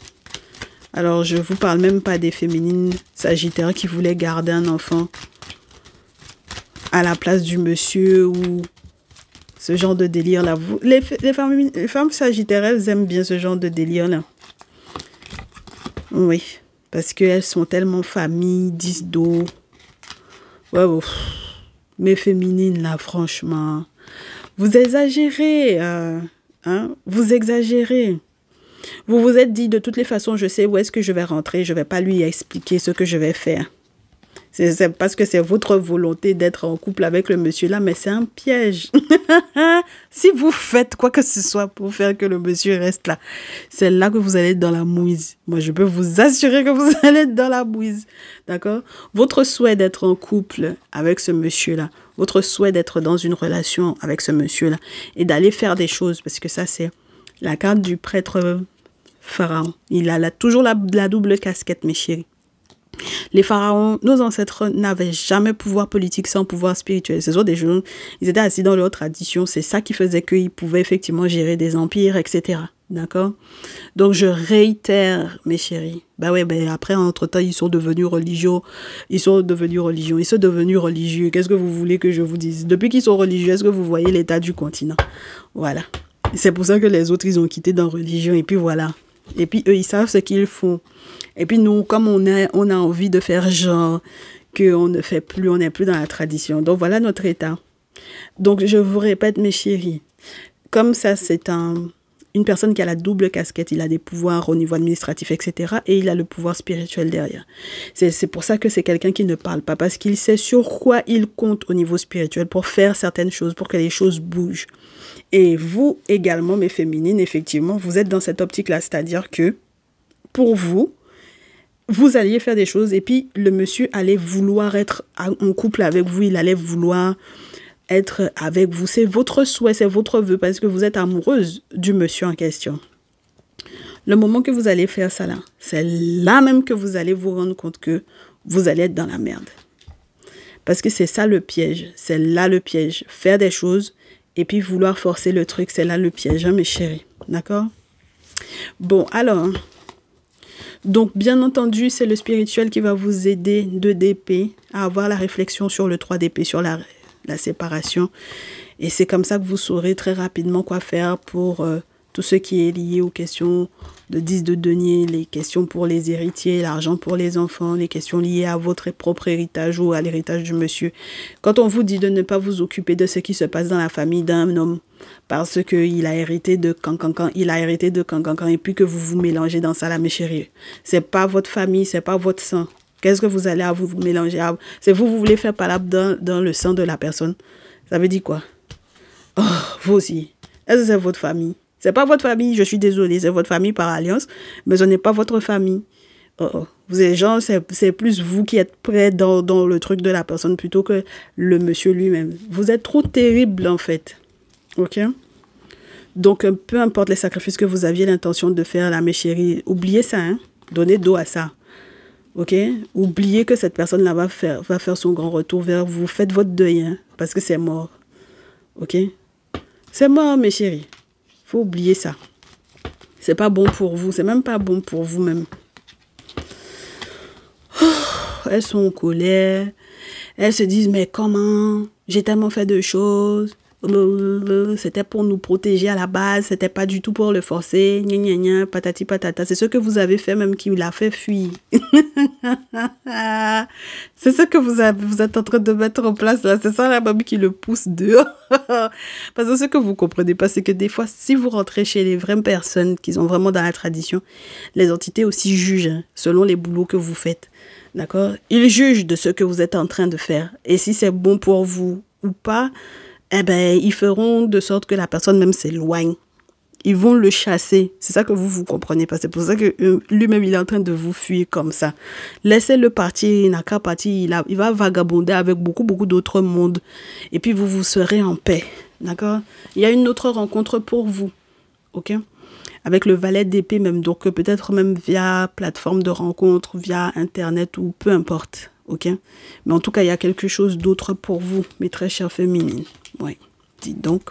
alors, je ne vous parle même pas des féminines sagittaires qui voulaient garder un enfant à la place du monsieur ou ce genre de délire-là. Les femmes sagittaires, elles aiment bien ce genre de délire-là. Oui, parce qu'elles sont tellement familles, 10 dos. Ouais, oh. Mais féminines, là, franchement, vous exagérez. Hein? Vous exagérez. Vous vous êtes dit, de toutes les façons, je sais où est-ce que je vais rentrer. Je ne vais pas lui expliquer ce que je vais faire. C'est parce que c'est votre volonté d'être en couple avec le monsieur là, mais c'est un piège. Si vous faites quoi que ce soit pour faire que le monsieur reste là, c'est là que vous allez être dans la mouise. Moi, je peux vous assurer que vous allez être dans la mouise. D'accord? Votre souhait d'être en couple avec ce monsieur là, votre souhait d'être dans une relation avec ce monsieur là et d'aller faire des choses, parce que ça, c'est la carte du prêtre pharaon. Il a toujours la double casquette, mes chéris. Les pharaons, nos ancêtres n'avaient jamais pouvoir politique sans pouvoir spirituel. Ce sont des gens, ils étaient assis dans leur tradition. C'est ça qui faisait qu'ils pouvaient effectivement gérer des empires, etc. D'accord? Donc, je réitère, mes chéris. Ben ouais, ben après, entre-temps, ils sont devenus religieux. Ils sont devenus religieux. Qu'est-ce que vous voulez que je vous dise? Depuis qu'ils sont religieux, est-ce que vous voyez l'état du continent? Voilà. C'est pour ça que les autres, ils ont quitté dans la religion. Et puis voilà. Et puis eux, ils savent ce qu'ils font. Et puis nous, comme on a envie de faire genre qu'on ne fait plus, on n'est plus dans la tradition. Donc voilà notre état. Donc je vous répète, mes chéris, comme ça, c'est une personne qui a la double casquette. Il a des pouvoirs au niveau administratif, etc. Et il a le pouvoir spirituel derrière. C'est pour ça que c'est quelqu'un qui ne parle pas, parce qu'il sait sur quoi il compte au niveau spirituel pour faire certaines choses, pour que les choses bougent. Et vous également, mes féminines, effectivement, vous êtes dans cette optique-là. C'est-à-dire que, pour vous, vous alliez faire des choses et puis le monsieur allait vouloir être en couple avec vous. Il allait vouloir être avec vous. C'est votre souhait, c'est votre vœu parce que vous êtes amoureuse du monsieur en question. Le moment que vous allez faire ça là, c'est là même que vous allez vous rendre compte que vous allez être dans la merde. Parce que c'est ça le piège. C'est là le piège. Faire des choses et puis vouloir forcer le truc, c'est là le piège, hein, mes chéris. D'accord? Bon, alors, donc bien entendu, c'est le spirituel qui va vous aider, 2 d'épée, à avoir la réflexion sur le 3 d'épée, sur la séparation. Et c'est comme ça que vous saurez très rapidement quoi faire pour tout ce qui est lié aux questions de 10 de denier, les questions pour les héritiers, l'argent pour les enfants, les questions liées à votre propre héritage ou à l'héritage du monsieur. Quand on vous dit de ne pas vous occuper de ce qui se passe dans la famille d'un homme parce qu'il a hérité de cancancan, il a hérité de cancancan et puis que vous vous mélangez dans ça là, mes chéris. C'est pas votre famille, c'est pas votre sang. Qu'est-ce que vous allez à vous mélanger à? C'est vous voulez faire palabre dans le sang de la personne. Ça veut dire quoi? Oh, vous aussi. Est-ce que c'est votre famille? C'est pas votre famille, je suis désolée, c'est votre famille par alliance, mais ce n'est pas votre famille. Vous êtes gens, c'est plus vous qui êtes prêts dans le truc de la personne plutôt que le monsieur lui-même. Vous êtes trop terrible en fait. Ok? Donc, peu importe les sacrifices que vous aviez l'intention de faire, là, mes chéris, oubliez ça, hein? Donnez dos à ça. Ok? Oubliez que cette personne-là va faire son grand retour vers vous. Faites votre deuil, hein? Parce que c'est mort. Ok? C'est mort, mes chéris. Faut oublier ça. C'est pas bon pour vous. C'est même pas bon pour vous-même. Elles sont en colère. Elles se disent, mais comment? J'ai tellement fait de choses. C'était pour nous protéger à la base. C'était pas du tout pour le forcer. Gna gna gna, patati patata. C'est ce que vous avez fait même qui l'a fait fuir. C'est ce que vous êtes en train de mettre en place là. C'est ça la mamie qui le pousse dehors. Parce que ce que vous comprenez pas, c'est que des fois, si vous rentrez chez les vraies personnes qui sont vraiment dans la tradition, les entités aussi jugent hein, selon les boulots que vous faites. D'accord? Ils jugent de ce que vous êtes en train de faire. Et si c'est bon pour vous ou pas, eh ben, ils feront de sorte que la personne même s'éloigne. Ils vont le chasser. C'est ça que vous comprenez pas. C'est pour ça que lui-même, il est en train de vous fuir comme ça. Laissez-le partir. Il n'a qu'à partir. Il va vagabonder avec beaucoup d'autres mondes. Et puis, vous serez en paix. D'accord? Il y a une autre rencontre pour vous. OK? Avec le valet d'épée même. Donc, peut-être même via plateforme de rencontre, via Internet ou peu importe. OK? Mais en tout cas, il y a quelque chose d'autre pour vous, mes très chères féminines. Oui, dites donc.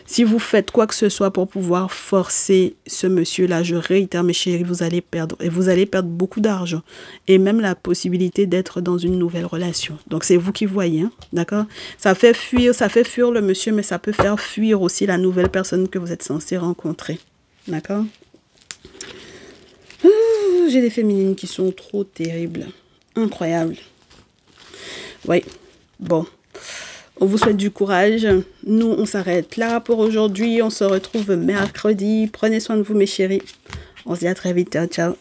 Si vous faites quoi que ce soit pour pouvoir forcer ce monsieur-là, je réitère mes chéris, vous allez perdre. Et vous allez perdre beaucoup d'argent. Et même la possibilité d'être dans une nouvelle relation. Donc, c'est vous qui voyez, hein, d'accord? Ça fait fuir le monsieur, mais ça peut faire fuir aussi la nouvelle personne que vous êtes censé rencontrer. D'accord? J'ai des féminines qui sont trop terribles. Incroyables. Oui, bon. On vous souhaite du courage. Nous, on s'arrête là pour aujourd'hui. On se retrouve mercredi. Prenez soin de vous, mes chéris. On se dit à très vite. Ciao, ciao.